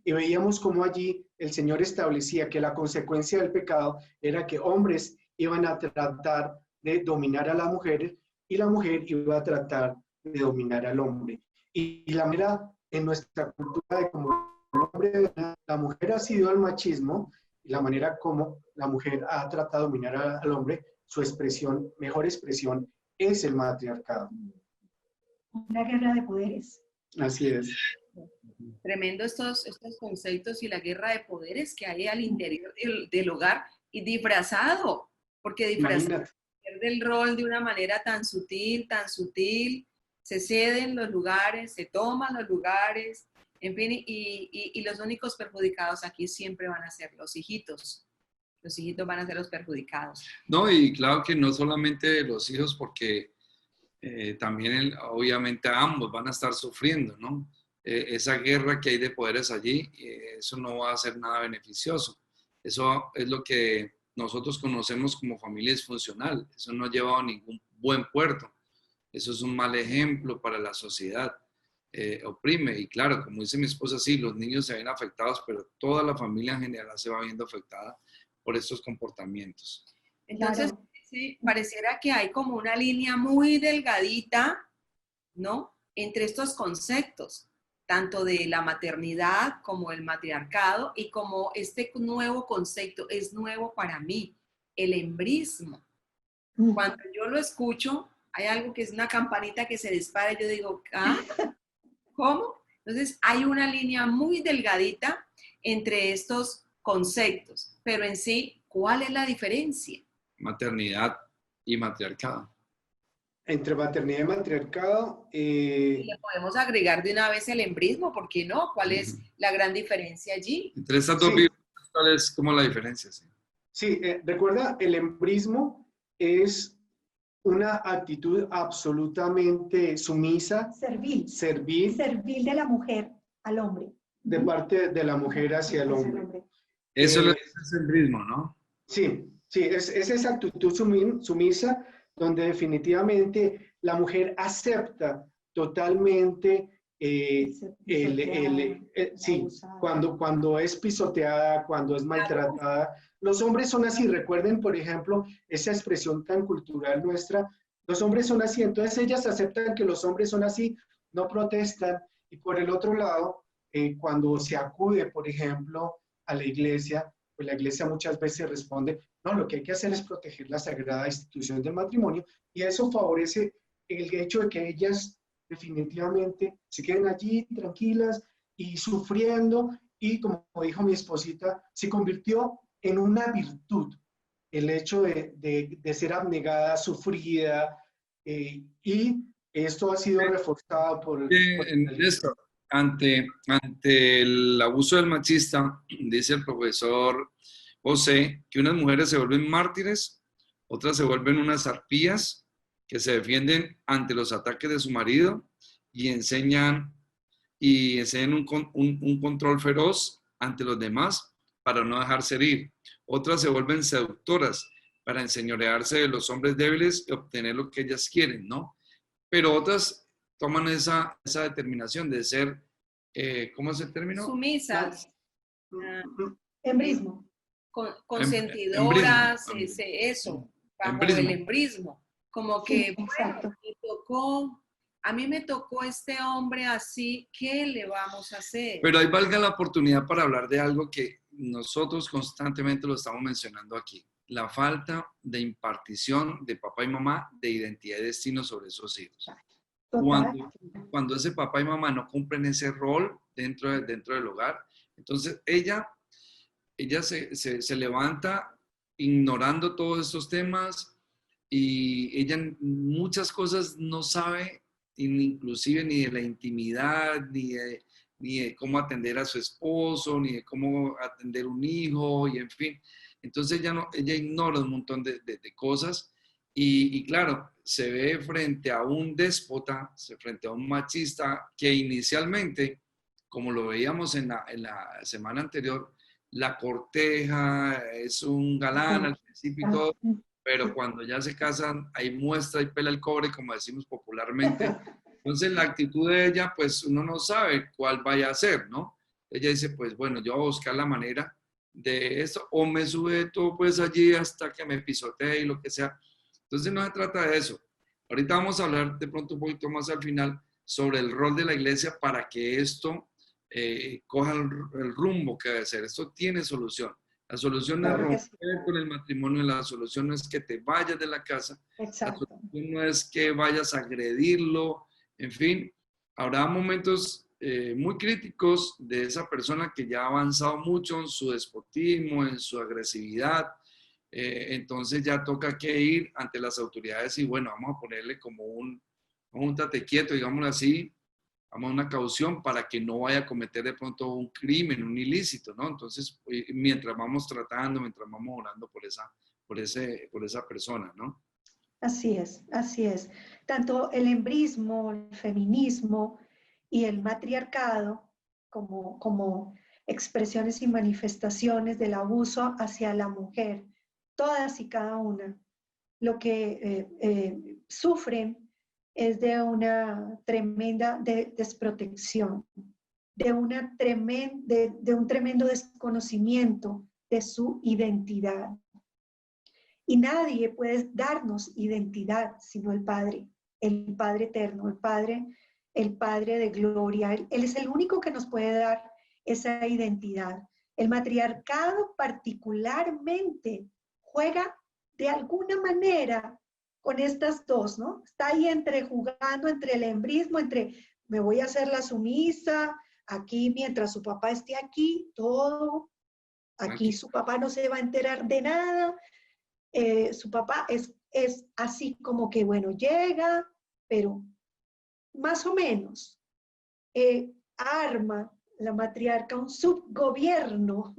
y veíamos cómo allí el Señor establecía que la consecuencia del pecado era que hombres iban a tratar de dominar a la mujer y la mujer iba a tratar de dominar al hombre. Y la manera en nuestra cultura de como el hombre, la mujer ha sido el machismo, y la manera como la mujer ha tratado de dominar al hombre, su expresión, mejor expresión, es el matriarcado. Una guerra de poderes. Así es. Tremendo estos conceptos y la guerra de poderes que hay al interior del hogar, y disfrazado, porque disfrazado pierde el rol de una manera tan sutil, se ceden los lugares, se toman los lugares, en fin, y los únicos perjudicados aquí siempre van a ser los hijitos. Los hijitos van a ser los perjudicados. No, y claro que no solamente los hijos, porque también obviamente ambos van a estar sufriendo, ¿no? Esa guerra que hay de poderes allí, eso no va a ser nada beneficioso. Eso es lo que nosotros conocemos como familia disfuncional. Eso no ha llevado a ningún buen puerto. Eso es un mal ejemplo para la sociedad. Oprime, y claro, como dice mi esposa, sí, los niños se ven afectados, pero toda la familia en general se va viendo afectada por estos comportamientos. Entonces, sí, pareciera que hay como una línea muy delgadita, ¿no?, entre estos conceptos, tanto de la maternidad como el matriarcado, y como este nuevo concepto es nuevo para mí, el embrismo. Cuando yo lo escucho, hay algo que es una campanita que se dispara y yo digo, ¿ah? ¿Cómo? Entonces, hay una línea muy delgadita entre estos conceptos, pero en sí, ¿cuál es la diferencia? Maternidad y matriarcado. Entre maternidad y matriarcado. Y le podemos agregar de una vez el embrismo, ¿por qué no? ¿Cuál es la gran diferencia allí? Entre estas dos vidas, ¿cuál es como la diferencia? Sí, recuerda, el embrismo es una actitud absolutamente sumisa, servil de la mujer al hombre. De parte de la mujer hacia el hombre. Eso es el embrismo, ¿no? Sí, es esa actitud sumisa donde definitivamente la mujer acepta totalmente cuando es pisoteada, cuando es maltratada. Los hombres son así. Recuerden, por ejemplo, esa expresión tan cultural nuestra. Los hombres son así, entonces ellas aceptan que los hombres son así, no protestan. Y por el otro lado, cuando se acude, por ejemplo, a la iglesia, pues la iglesia muchas veces responde, no, lo que hay que hacer es proteger la sagrada institución del matrimonio, y eso favorece el hecho de que ellas definitivamente se queden allí tranquilas y sufriendo, y como dijo mi esposita, se convirtió en una virtud el hecho de ser abnegada, sufrida, y esto ha sido reforzado por Néstor, ante el abuso del machista, dice el profesor José que unas mujeres se vuelven mártires, otras se vuelven unas arpías, que se defienden ante los ataques de su marido y enseñan un control feroz ante los demás para no dejarse herir. Otras se vuelven seductoras para enseñorearse de los hombres débiles y obtener lo que ellas quieren, ¿no? Pero otras toman esa determinación de ser, ¿cómo es el término? Sumisas, Embrismo. consentidoras, Embrismo. eso, bajo Embrismo. el embrismo. Como que, Sí, exacto. a mí me tocó este hombre así, ¿qué le vamos a hacer? Pero ahí valga la oportunidad para hablar de algo que nosotros constantemente lo estamos mencionando aquí. La falta de impartición de papá y mamá de identidad y destino sobre esos hijos. Total. Cuando ese papá y mamá no cumplen ese rol dentro del hogar, entonces ella se levanta ignorando todos estos temas y ella muchas cosas no sabe, inclusive ni de la intimidad, ni de cómo atender a su esposo, ni de cómo atender un hijo, y en fin. Entonces ella ignora un montón de cosas y claro, se ve frente a un déspota, frente a un machista que inicialmente, como lo veíamos en la semana anterior, la corteja, es un galán al principio y todo, pero cuando ya se casan, ahí muestra y pela el cobre, como decimos popularmente. Entonces la actitud de ella, pues uno no sabe cuál vaya a ser, ¿no? Ella dice, pues bueno, yo voy a buscar la manera de esto, o me sujeto pues allí hasta que me pisotee y lo que sea. Entonces no se trata de eso. Ahorita vamos a hablar de pronto un poquito más al final sobre el rol de la iglesia para que esto coja el rumbo que debe ser. Esto tiene solución. La solución no es Claro que sí. romper con el matrimonio, la solución no es que te vayas de la casa, la Exacto. solución no es que vayas a agredirlo, en fin, habrá momentos muy críticos de esa persona que ya ha avanzado mucho en su despotismo, en su agresividad, entonces ya toca que ir ante las autoridades y bueno, vamos a ponerle como un tate quieto, digámoslo así, vamos a una caución para que no vaya a cometer de pronto un crimen, un ilícito, ¿no? Entonces, mientras vamos tratando, mientras vamos orando por esa persona, ¿no? Así es, así es. Tanto el embrismo, el feminismo y el matriarcado como expresiones y manifestaciones del abuso hacia la mujer, todas y cada una, lo que sufren es de una tremenda desprotección, de un tremendo desconocimiento de su identidad. Y nadie puede darnos identidad sino el Padre eterno, el Padre de gloria. Él es el único que nos puede dar esa identidad. El matriarcado particularmente juega de alguna manera con estas dos, ¿no? Está ahí jugando entre el embrismo, entre me voy a hacer la sumisa, aquí mientras su papá esté aquí, todo, aquí su papá no se va a enterar de nada. Su papá es así como que, bueno, llega, pero más o menos arma la matriarca un subgobierno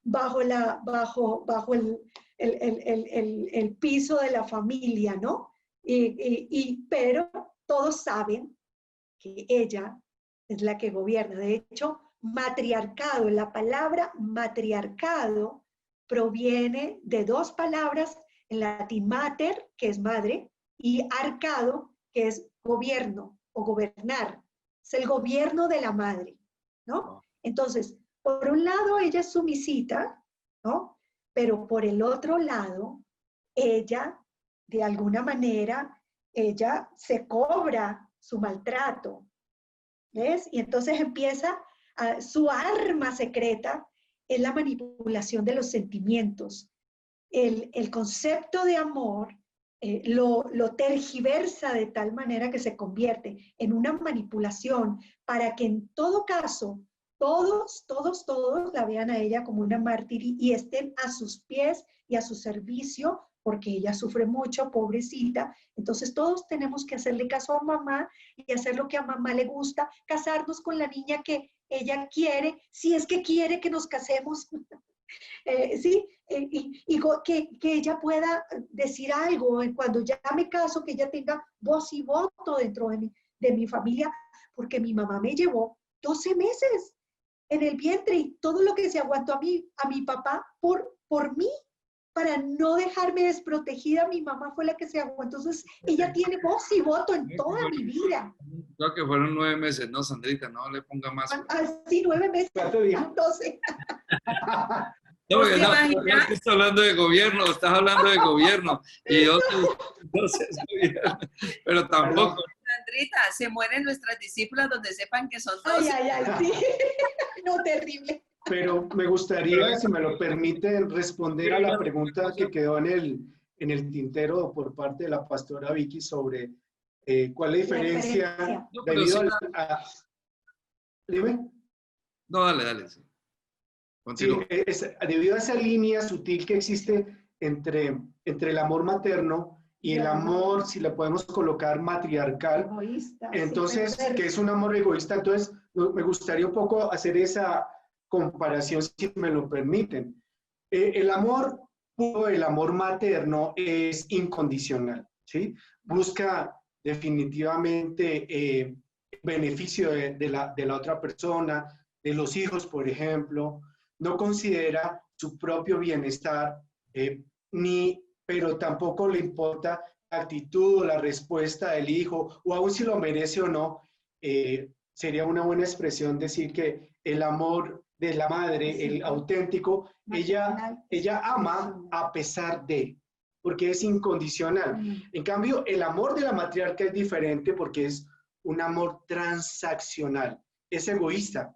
bajo el piso de la familia, ¿no? Pero todos saben que ella es la que gobierna. De hecho, matriarcado, la palabra matriarcado proviene de dos palabras en latín, mater, que es madre, y arcado, que es gobierno o gobernar. Es el gobierno de la madre, ¿no? Entonces, por un lado ella es sumisita, ¿no? Pero por el otro lado, ella, de alguna manera, ella se cobra su maltrato, ¿ves? Y entonces empieza, su arma secreta es la manipulación de los sentimientos. El concepto de amor lo tergiversa de tal manera que se convierte en una manipulación para que en todo caso todos la vean a ella como una mártir y estén a sus pies y a su servicio, porque ella sufre mucho, pobrecita. Entonces todos tenemos que hacerle caso a mamá y hacer lo que a mamá le gusta, casarnos con la niña que ella quiere, si es que quiere que nos casemos. Sí, que ella pueda decir algo cuando ya me caso, que ella tenga voz y voto dentro de mi familia, porque mi mamá me llevó 12 meses en el vientre y todo lo que se aguantó a mi papá por mí, para no dejarme desprotegida. Mi mamá fue la que se aguantó. Entonces, ella tiene voz y voto en toda mi vida. Creo que fueron 9 meses, ¿no, Sandrita? No le ponga más. Así, 9 meses. 12. No, ¿Pues te no, imaginas? estás hablando de gobierno, estás hablando de gobierno. Y otros, entonces, pero tampoco. Sandrita, se mueren nuestras discípulas donde sepan que son 12. Ay, sí. No, terrible. Pero me gustaría, si me lo permiten, responder a la pregunta que quedó en el tintero por parte de la pastora Vicky sobre cuál es la diferencia No, pero debido sí, a... Dime. No, dale. Sí. Continúa. Sí, debido a esa línea sutil que existe entre el amor materno y el amor, si le podemos colocar, matriarcal. Egoísta. Entonces, Sí, que es un amor egoísta. Entonces, me gustaría un poco hacer esa comparación, si me lo permiten. El amor puro, el amor materno es incondicional, ¿sí? Busca definitivamente beneficio de la otra persona, de los hijos, por ejemplo. No considera su propio bienestar, pero tampoco le importa la actitud o la respuesta del hijo, o aún si lo merece o no. Sería una buena expresión decir que el amor de la madre, el auténtico, ella ama a pesar de, porque es incondicional. En cambio, el amor de la matriarca es diferente porque es un amor transaccional, es egoísta.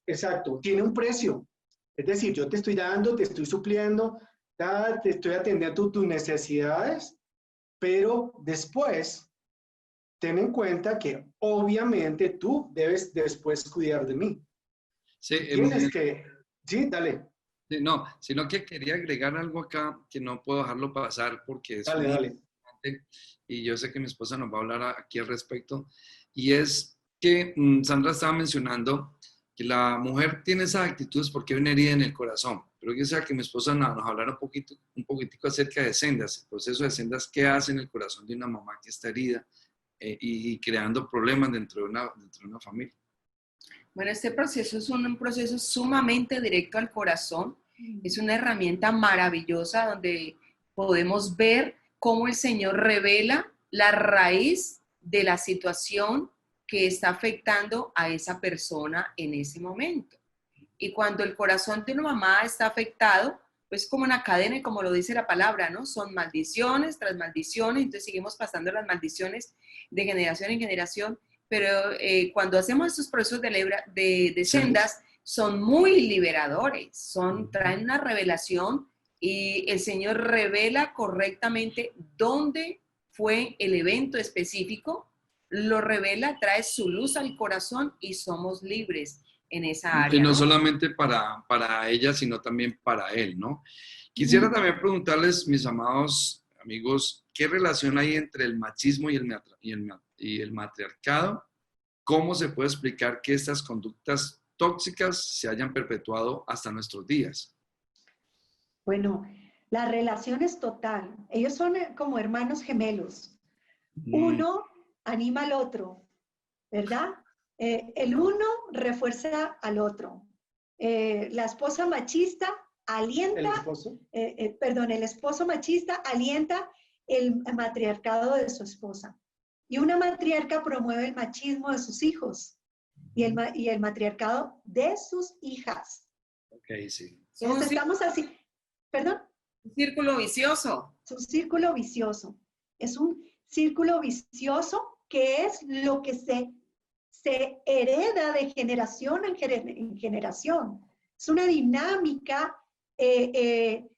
Exacto, tiene un precio. Es decir, yo te estoy dando, te estoy supliendo, te estoy atendiendo tus necesidades, pero después ten en cuenta que obviamente tú debes después cuidar de mí. Sí, sí, dale. Sí, no, sino que quería agregar algo acá que no puedo dejarlo pasar porque es dale. importante y yo sé que mi esposa nos va a hablar aquí al respecto, y es que Sandra estaba mencionando que la mujer tiene esas actitudes porque hay una herida en el corazón, pero yo quisiera que mi esposa nos hablara un poquitico acerca de sendas, el proceso de sendas, qué hace en el corazón de una mamá que está herida y creando problemas dentro de una familia. Bueno, este proceso es un proceso sumamente directo al corazón. Es una herramienta maravillosa donde podemos ver cómo el Señor revela la raíz de la situación que está afectando a esa persona en ese momento. Y cuando el corazón de una mamá está afectado, pues como una cadena, y como lo dice la palabra, ¿no? Son maldiciones tras maldiciones, entonces seguimos pasando las maldiciones de generación en generación. Pero cuando hacemos estos procesos de sendas, son muy liberadores, traen una revelación y el Señor revela correctamente dónde fue el evento específico, lo revela, trae su luz al corazón y somos libres en esa área. Y no solamente para ella, sino también para él, ¿no? Quisiera también preguntarles, mis amados amigos, ¿qué relación hay entre el machismo y el matriarcado? ¿Cómo se puede explicar que estas conductas tóxicas se hayan perpetuado hasta nuestros días? Bueno, la relación es total. Ellos son como hermanos gemelos. Uno anima al otro, ¿verdad? El uno refuerza al otro. La esposa machista alienta, el esposo machista alienta el matriarcado de su esposa. Y una matriarca promueve el machismo de sus hijos y el matriarcado de sus hijas. Ok, sí. Entonces estamos así, ¿perdón? Un círculo vicioso. Es un círculo vicioso. Es un círculo vicioso que es lo que se hereda de generación en generación. Es una dinámica que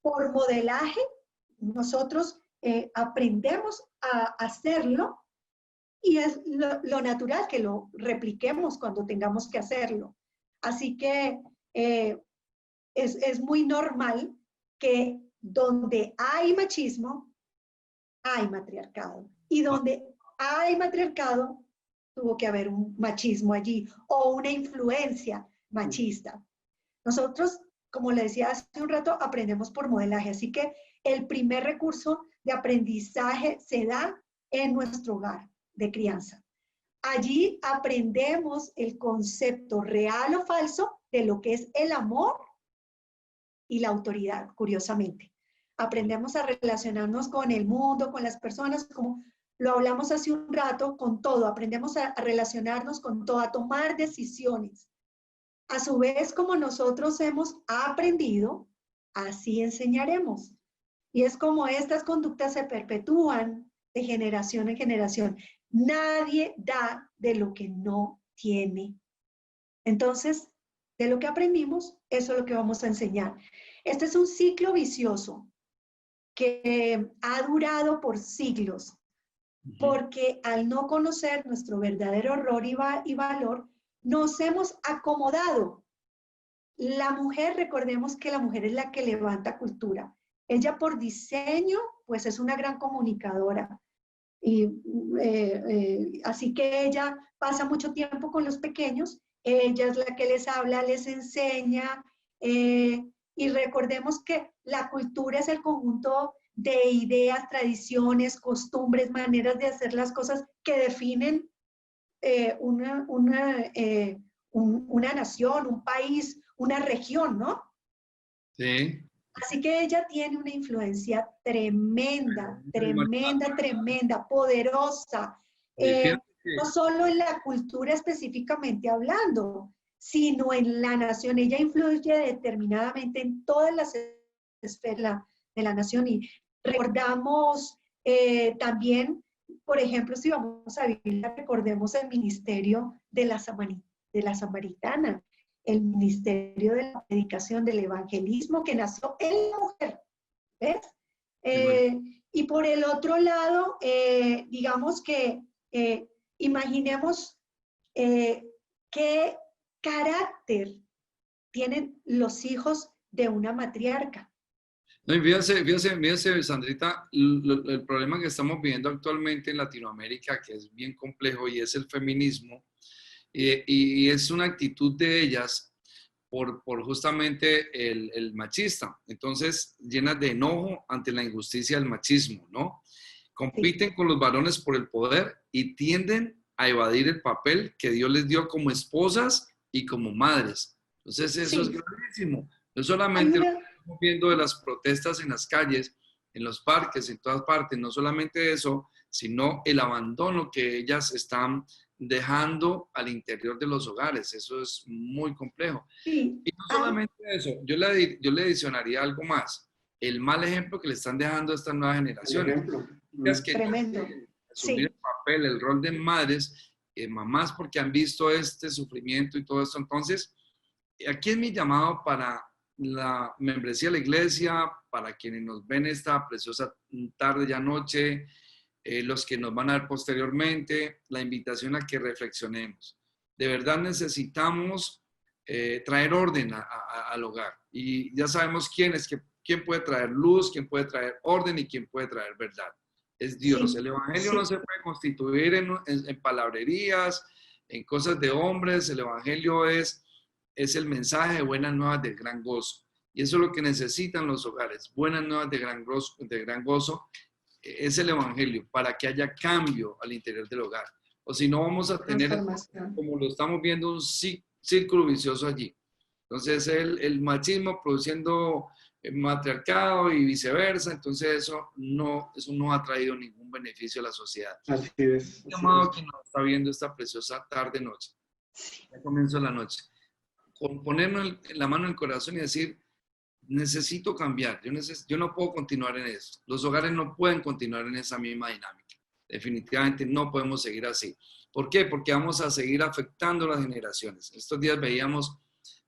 por modelaje nosotros aprendemos a hacerlo y es lo natural que lo repliquemos cuando tengamos que hacerlo. Así que es muy normal que donde hay machismo, hay matriarcado. Y donde hay matriarcado, tuvo que haber un machismo allí o una influencia machista. Nosotros, como le decía hace un rato, aprendemos por modelaje, así que el primer recurso de aprendizaje se da en nuestro hogar de crianza. Allí aprendemos el concepto real o falso de lo que es el amor y la autoridad, curiosamente. Aprendemos a relacionarnos con el mundo, con las personas, como lo hablamos hace un rato, con todo. Aprendemos a relacionarnos con todo, a tomar decisiones. A su vez, como nosotros hemos aprendido, así enseñaremos. Y es como estas conductas se perpetúan de generación en generación. Nadie da de lo que no tiene. Entonces, de lo que aprendimos, eso es lo que vamos a enseñar. Este es un ciclo vicioso que ha durado por siglos, porque al no conocer nuestro verdadero rol y valor, nos hemos acomodado. La mujer, recordemos que la mujer es la que levanta cultura. Ella por diseño, pues es una gran comunicadora. Y, así que ella pasa mucho tiempo con los pequeños, ella es la que les habla, les enseña, y recordemos que la cultura es el conjunto de ideas, tradiciones, costumbres, maneras de hacer las cosas que definen una nación, un país, una región, ¿no? Sí. Así que ella tiene una influencia tremenda, tremenda, tremenda, poderosa, no solo en la cultura específicamente hablando, sino en la nación. Ella influye determinadamente en todas las esferas de la nación. Y recordamos también, por ejemplo, si vamos a Biblia, recordemos el ministerio de la samaritana, el ministerio de la predicación, del evangelismo que nació en la mujer, ¿ves? Y por el otro lado, digamos que imaginemos qué carácter tienen los hijos de una matriarca. No, y fíjese, Sandrita, el problema que estamos viviendo actualmente en Latinoamérica, que es bien complejo, y es el feminismo, y es una actitud de ellas por justamente el machista. Entonces, llenas de enojo ante la injusticia del machismo, ¿no? Compiten Sí. con los varones por el poder y tienden a evadir el papel que Dios les dio como esposas y como madres. Entonces, eso es Sí. gravísimo. No solamente Hay lo una, que estamos viendo de las protestas en las calles, en los parques, en todas partes, no solamente eso, sino el abandono que ellas están dejando al interior de los hogares. Eso es muy complejo. sí, Y no hay, solamente eso, yo le adicionaría algo más. El mal ejemplo que le están dejando a estas nuevas Por generaciones. ejemplo. Ellas que no tremendo. quieren asumir Sí, el papel, el rol de madres, mamás porque han visto este sufrimiento y todo esto. Entonces, aquí es mi llamado para la membresía de la iglesia, para quienes nos ven esta preciosa tarde y noche, los que nos van a ver posteriormente, la invitación a que reflexionemos. De verdad necesitamos traer orden al hogar. Y ya sabemos quién puede traer luz, quién puede traer orden y quién puede traer verdad. Es Dios. sí, El evangelio sí. no se puede constituir en palabrerías, en cosas de hombres. El evangelio es el mensaje de buenas nuevas del gran gozo. Y eso es lo que necesitan los hogares, buenas nuevas de gran gozo. Es el evangelio para que haya cambio al interior del hogar. O si no, vamos a tener, Transformación. como lo estamos viendo, un círculo vicioso allí. Entonces, el machismo produciendo matriarcado y viceversa. Entonces, eso no ha traído ningún beneficio a la sociedad. Así es. Un llamado que nos está viendo esta preciosa tarde-noche. Ya comienza la noche. Con ponernos la mano en el corazón y decir, necesito cambiar, yo no puedo continuar en esto. Los hogares no pueden continuar en esa misma dinámica. Definitivamente no podemos seguir así. ¿Por qué? Porque vamos a seguir afectando las generaciones. Estos días veíamos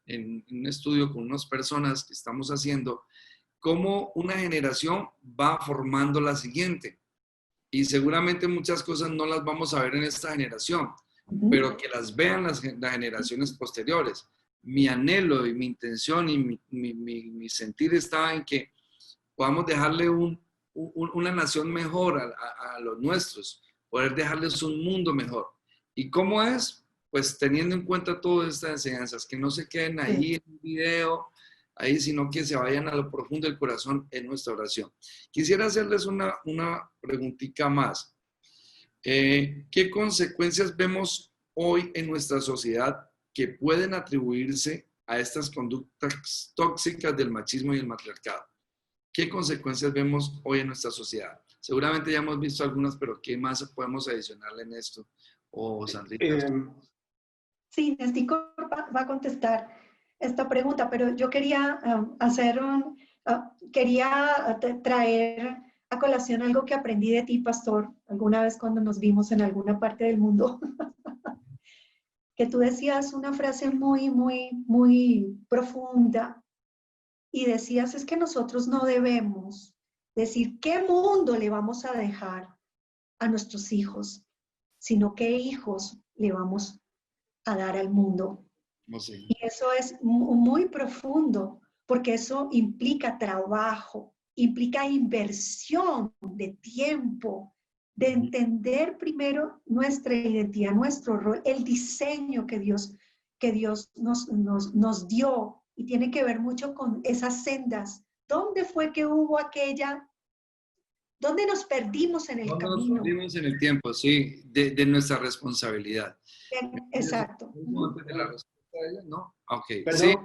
en un estudio con unas personas que estamos haciendo cómo una generación va formando la siguiente. Y seguramente muchas cosas no las vamos a ver en esta generación, pero que las vean las generaciones posteriores. Mi anhelo y mi intención y mi sentir está en que podamos dejarle una nación mejor a los nuestros, poder dejarles un mundo mejor. ¿Y cómo es? pues teniendo en cuenta todas estas enseñanzas, que no se queden ahí en un video, ahí, sino que se vayan a lo profundo del corazón en nuestra oración. Quisiera hacerles una preguntita más. ¿Qué consecuencias vemos hoy en nuestra sociedad que pueden atribuirse a estas conductas tóxicas del machismo y el matriarcado? ¿Qué consecuencias vemos hoy en nuestra sociedad? Seguramente ya hemos visto algunas, pero ¿qué más podemos adicionarle en esto? O Sandrita. Sí, Nesticor va a contestar esta pregunta, pero yo quería traer a colación algo que aprendí de ti, pastor, alguna vez cuando nos vimos en alguna parte del mundo, que tú decías una frase muy, muy, muy profunda y decías, es que nosotros no debemos decir qué mundo le vamos a dejar a nuestros hijos, sino qué hijos le vamos a dar al mundo. No sé. Y eso es muy profundo, porque eso implica trabajo, implica inversión de tiempo, de entender primero nuestra identidad, nuestro rol, el diseño que Dios nos dio, y tiene que ver mucho con esas sendas. ¿Dónde fue que hubo aquella? ¿Dónde nos perdimos en el camino? Nos perdimos en el tiempo, sí, de nuestra responsabilidad. Exacto. ¿Antes de la respuesta de ella? ¿No? Ok. Perdón, Sí.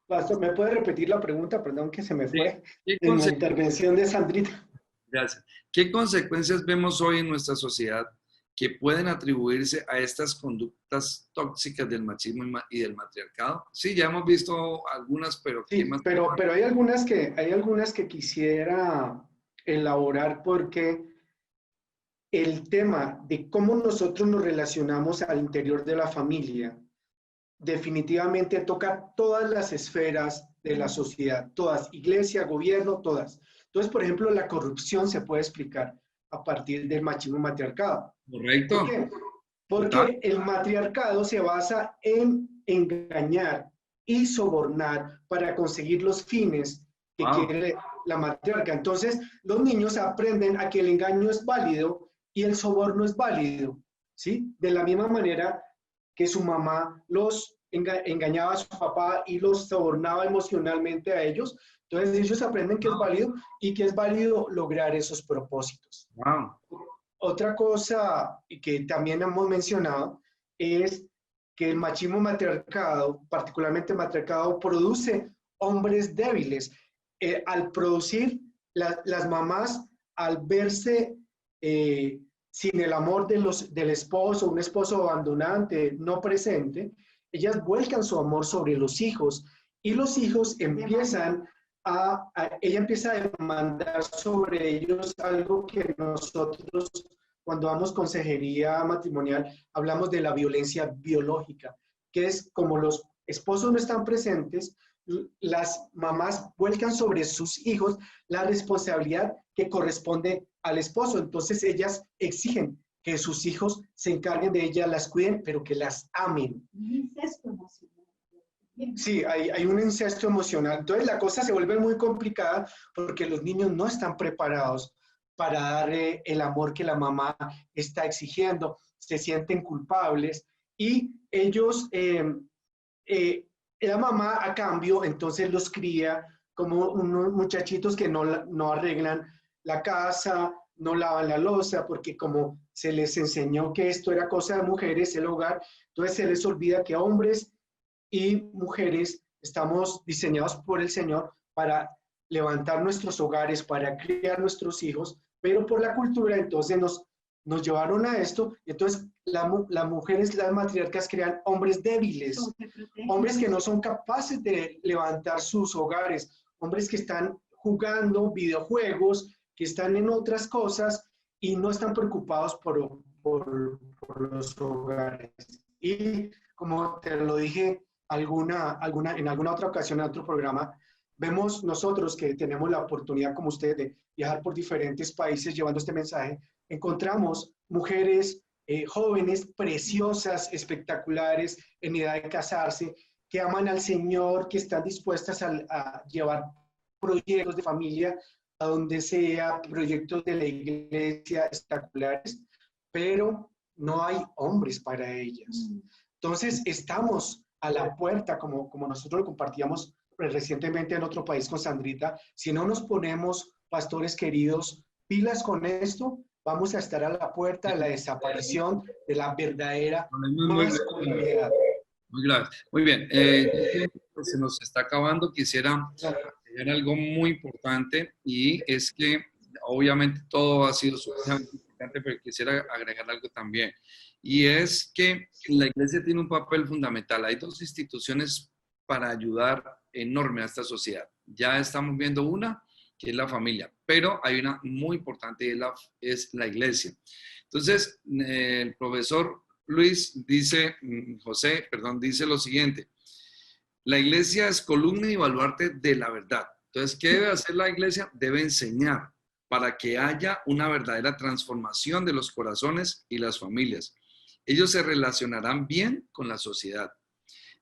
Pastor, ¿me puede repetir la pregunta? Perdón que se me fue ¿Qué en la intervención de Sandrita. Gracias. ¿Qué consecuencias vemos hoy en nuestra sociedad que pueden atribuirse a estas conductas tóxicas del machismo y del matriarcado? Sí, ya hemos visto algunas, pero Sí, ¿qué más? pero hay algunas que quisiera elaborar, porque el tema de cómo nosotros nos relacionamos al interior de la familia definitivamente toca todas las esferas de la sociedad, todas, iglesia, gobierno, todas. Entonces, por ejemplo, la corrupción se puede explicar a partir del machismo matriarcado. Correcto. ¿Por qué? Porque el matriarcado se basa en engañar y sobornar para conseguir los fines que quiere la matriarca. Entonces, los niños aprenden a que el engaño es válido y el soborno es válido, ¿sí? De la misma manera que su mamá los engañaba a su papá y los sobornaba emocionalmente a ellos. Entonces ellos aprenden que es válido y que es válido lograr esos propósitos. Wow. Otra cosa que también hemos mencionado es que el machismo matriarcado, particularmente matriarcado, produce hombres débiles. Al producir, las mamás, al verse sin el amor del esposo, un esposo abandonante, no presente, ellas vuelcan su amor sobre los hijos y los hijos empiezan ella empieza a demandar sobre ellos algo que nosotros, cuando damos consejería matrimonial, hablamos de la violencia biológica, que es como los esposos no están presentes, las mamás vuelcan sobre sus hijos la responsabilidad que corresponde al esposo. Entonces ellas exigen que sus hijos se encarguen de ellas, las cuiden, pero que las amen. Incesto emocional. Sí, hay un incesto emocional. Entonces la cosa se vuelve muy complicada porque los niños no están preparados para dar el amor que la mamá está exigiendo, se sienten culpables y ellos, la mamá a cambio entonces los cría como unos muchachitos que no arreglan la casa, no lavan la loza, porque como se les enseñó que esto era cosa de mujeres, el hogar, entonces se les olvida que hombres y mujeres estamos diseñados por el Señor para levantar nuestros hogares, para criar nuestros hijos, pero por la cultura entonces nos llevaron a esto, entonces las mujeres, las matriarcas crean hombres débiles, hombres que no son capaces de levantar sus hogares, hombres que están jugando videojuegos, que están en otras cosas y no están preocupados por los hogares. Y como te lo dije en alguna otra ocasión, en otro programa, vemos nosotros que tenemos la oportunidad, como ustedes, de viajar por diferentes países llevando este mensaje, encontramos mujeres jóvenes, preciosas, espectaculares, en edad de casarse, que aman al Señor, que están dispuestas a llevar proyectos de familia a donde sea, proyectos de la iglesia espectaculares, pero no hay hombres para ellas. Entonces, estamos a la puerta, como nosotros lo compartíamos recientemente en otro país con Sandrita. Si no nos ponemos, pastores queridos, pilas con esto, vamos a estar a la puerta de la desaparición de la verdadera masculinidad. Muy grave. Muy bien. Se nos está acabando. Quisiera agregar algo muy importante, y es que obviamente todo ha sido suficientemente importante, pero quisiera agregar algo también. Y es que la iglesia tiene un papel fundamental. Hay dos instituciones para ayudar enorme a esta sociedad. Ya estamos viendo una, que es la familia, pero hay una muy importante, y es la iglesia. Entonces, el profesor Luis dice, dice lo siguiente: la iglesia es columna y baluarte de la verdad. Entonces, ¿qué debe hacer la iglesia? Debe enseñar para que haya una verdadera transformación de los corazones y las familias. Ellos se relacionarán bien con la sociedad.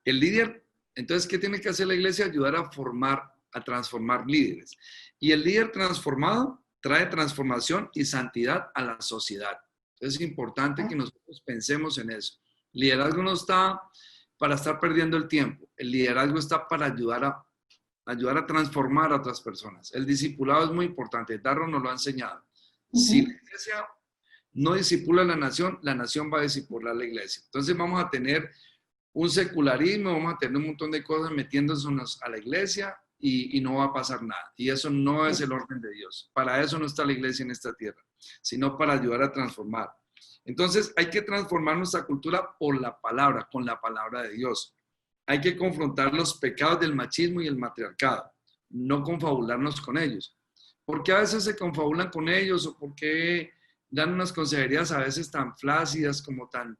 El líder, entonces, ¿qué tiene que hacer la iglesia? Ayudar a transformar líderes. Y el líder transformado trae transformación y santidad a la sociedad. Es importante que nosotros pensemos en eso. El liderazgo no está para estar perdiendo el tiempo. El liderazgo está para ayudar a transformar a otras personas. El discipulado es muy importante. Darro nos lo ha enseñado. Si la iglesia no discipula a la nación va a discipular a la iglesia. Entonces vamos a tener un secularismo, vamos a tener un montón de cosas metiéndose a la iglesia y no va a pasar nada. Y eso no es el orden de Dios. Para eso no está la iglesia en esta tierra, sino para ayudar a transformar. Entonces hay que transformar nuestra cultura por la palabra, con la palabra de Dios. Hay que confrontar los pecados del machismo y el matriarcado, no confabularnos con ellos. ¿Por qué a veces se confabulan con ellos? ¿O por qué dan unas consejerías a veces tan flácidas, como tan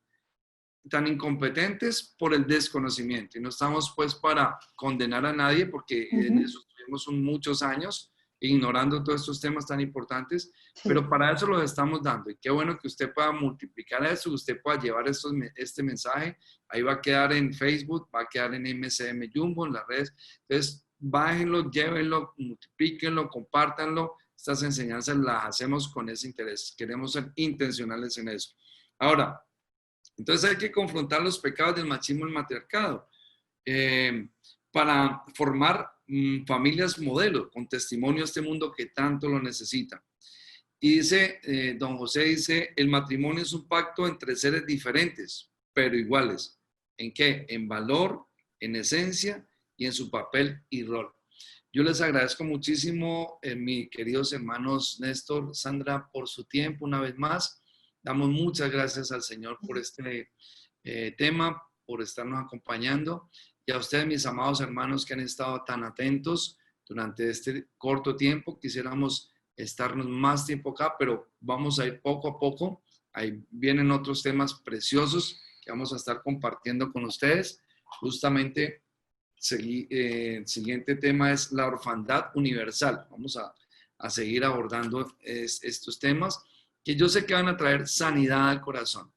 incompetentes? Por el desconocimiento. Y no estamos pues para condenar a nadie, porque en eso estuvimos muchos años ignorando todos estos temas tan importantes, pero para eso los estamos dando. Y qué bueno que usted pueda multiplicar eso, usted pueda llevar este mensaje. Ahí va a quedar en Facebook, va a quedar en MCM Jumbo, en las redes. Entonces, bájenlo, llévenlo, multiplíquenlo, compártanlo. Estas enseñanzas las hacemos con ese interés. Queremos ser intencionales en eso. Ahora, entonces hay que confrontar los pecados del machismo y el matriarcado para formar familias modelo, con testimonio a este mundo que tanto lo necesita. Y dice, don José dice, el matrimonio es un pacto entre seres diferentes, pero iguales. ¿En qué? En valor, en esencia y en su papel y rol. Yo les agradezco muchísimo, mis queridos hermanos Néstor, Sandra, por su tiempo una vez más. Damos muchas gracias al Señor por este tema, por estarnos acompañando. Y a ustedes, mis amados hermanos, que han estado tan atentos durante este corto tiempo. Quisiéramos estarnos más tiempo acá, pero vamos a ir poco a poco. Ahí vienen otros temas preciosos que vamos a estar compartiendo con ustedes. Justamente, el siguiente tema es la orfandad universal. Vamos a seguir abordando estos temas que yo sé que van a traer sanidad al corazón.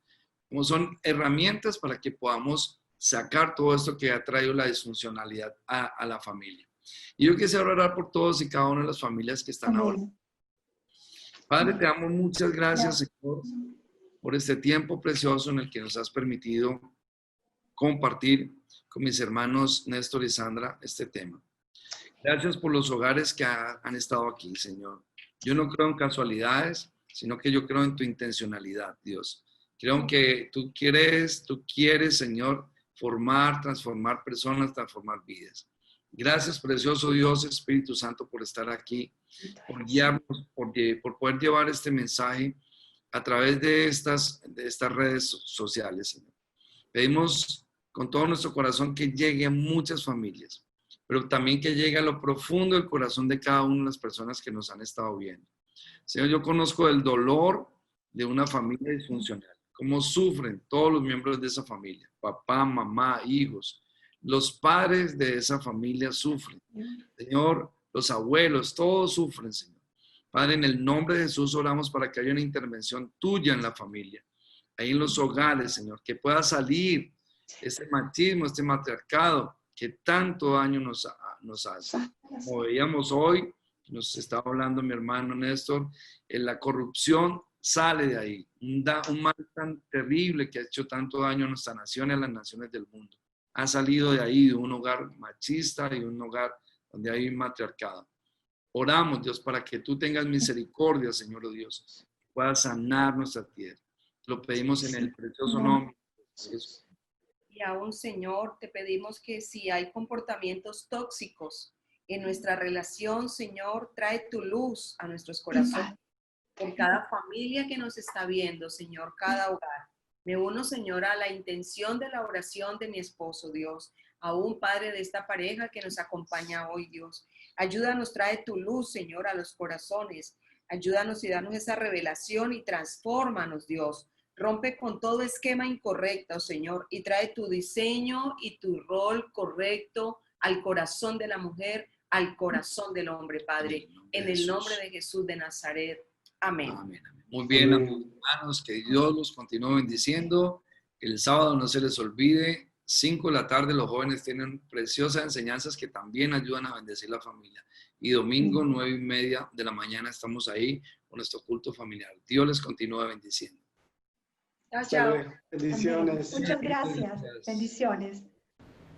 Como son herramientas para que podamos sacar todo esto que ha traído la disfuncionalidad a la familia. Y yo quisiera orar por todos y cada una de las familias que están ahora. Padre, te damos muchas gracias, Señor, por este tiempo precioso en el que nos has permitido compartir con mis hermanos Néstor y Sandra este tema. Gracias por los hogares que han estado aquí, Señor. Yo no creo en casualidades, sino que yo creo en tu intencionalidad, Dios. Creo que tú quieres, Señor, formar, transformar personas, transformar vidas. Gracias, precioso Dios, Espíritu Santo, por estar aquí, por guiarnos, por poder llevar este mensaje a través de estas redes sociales, Señor. Pedimos con todo nuestro corazón que llegue a muchas familias, pero también que llegue a lo profundo del corazón de cada una de las personas que nos han estado viendo. Señor, yo conozco el dolor de una familia disfuncional, cómo sufren todos los miembros de esa familia, papá, mamá, hijos, los padres de esa familia sufren. Señor, los abuelos, todos sufren, Señor. Padre, en el nombre de Jesús oramos para que haya una intervención tuya en la familia, ahí en los hogares, Señor, que pueda salir este machismo, este matriarcado que tanto daño nos hace. Como veíamos hoy, nos estaba hablando mi hermano Néstor, en la corrupción sale de ahí. Un mal tan terrible que ha hecho tanto daño a nuestra nación y a las naciones del mundo. Ha salido de ahí, de un hogar machista y un hogar donde hay matriarcado. Oramos, Dios, para que tú tengas misericordia, Señor, oh Dios, puedas sanar nuestra tierra. Lo pedimos en el precioso nombre de Jesús. Y aún, Señor, te pedimos que si hay comportamientos tóxicos en nuestra relación, Señor, trae tu luz a nuestros corazones. Por cada familia que nos está viendo, Señor, cada hogar. Me uno, Señor, a la intención de la oración de mi esposo, Dios. Aún, Padre, de esta pareja que nos acompaña hoy, Dios. Ayúdanos, trae tu luz, Señor, a los corazones. Ayúdanos y danos esa revelación y transfórmanos, Dios. Rompe con todo esquema incorrecto, Señor, y trae tu diseño y tu rol correcto al corazón de la mujer, al corazón del hombre, Padre. En el nombre de Jesús de Nazaret. Amén. Amén, amén. Muy bien, hermanos, que Dios los continúe bendiciendo. El sábado no se les olvide, 5 de la tarde los jóvenes tienen preciosas enseñanzas que también ayudan a bendecir la familia. Y domingo, 9:30 de la mañana, estamos ahí con nuestro culto familiar. Dios les continúe bendiciendo. Chao, chao. Bendiciones. Muchas gracias. Bendiciones.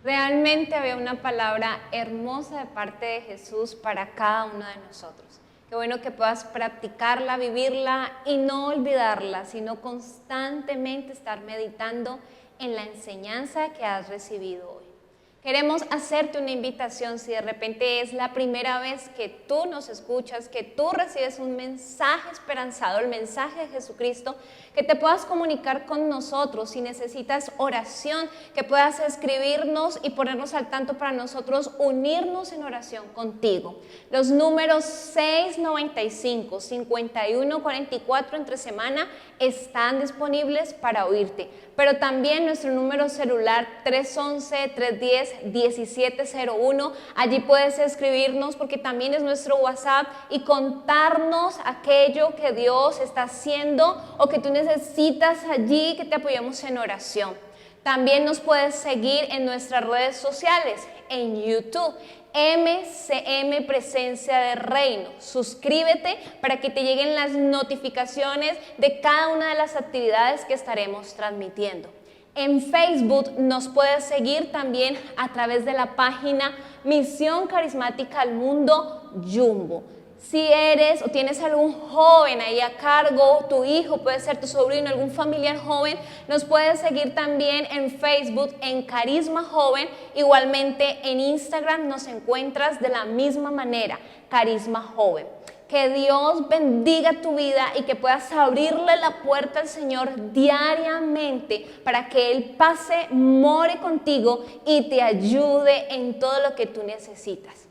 Realmente había una palabra hermosa de parte de Jesús para cada uno de nosotros. Qué bueno que puedas practicarla, vivirla y no olvidarla, sino constantemente estar meditando en la enseñanza que has recibido hoy. Queremos hacerte una invitación, si de repente es la primera vez que tú nos escuchas, que tú recibes un mensaje esperanzador, el mensaje de Jesucristo, que te puedas comunicar con nosotros. Si necesitas oración, que puedas escribirnos y ponernos al tanto para nosotros unirnos en oración contigo. Los números 695, 5144 entre semana están disponibles para oírte, pero también nuestro número celular 311-310-1701, allí puedes escribirnos porque también es nuestro WhatsApp y contarnos aquello que Dios está haciendo o que tú necesitas allí, que te apoyemos en oración. También nos puedes seguir en nuestras redes sociales, en YouTube, MCM Presencia de Reino. Suscríbete para que te lleguen las notificaciones de cada una de las actividades que estaremos transmitiendo. En Facebook nos puedes seguir también a través de la página Misión Carismática al Mundo Jumbo. Si eres o tienes algún joven ahí a cargo, tu hijo, puede ser tu sobrino, algún familiar joven, nos puedes seguir también en Facebook en Carisma Joven. Igualmente en Instagram nos encuentras de la misma manera, Carisma Joven. Que Dios bendiga tu vida y que puedas abrirle la puerta al Señor diariamente para que Él pase, more contigo y te ayude en todo lo que tú necesitas.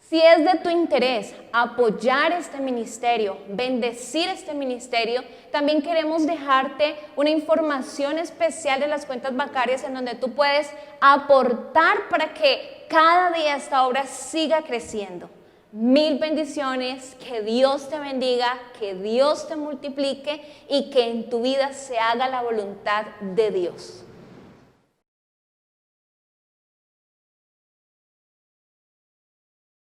Si es de tu interés apoyar este ministerio, bendecir este ministerio, también queremos dejarte una información especial de las cuentas bancarias en donde tú puedes aportar para que cada día esta obra siga creciendo. Mil bendiciones, que Dios te bendiga, que Dios te multiplique y que en tu vida se haga la voluntad de Dios.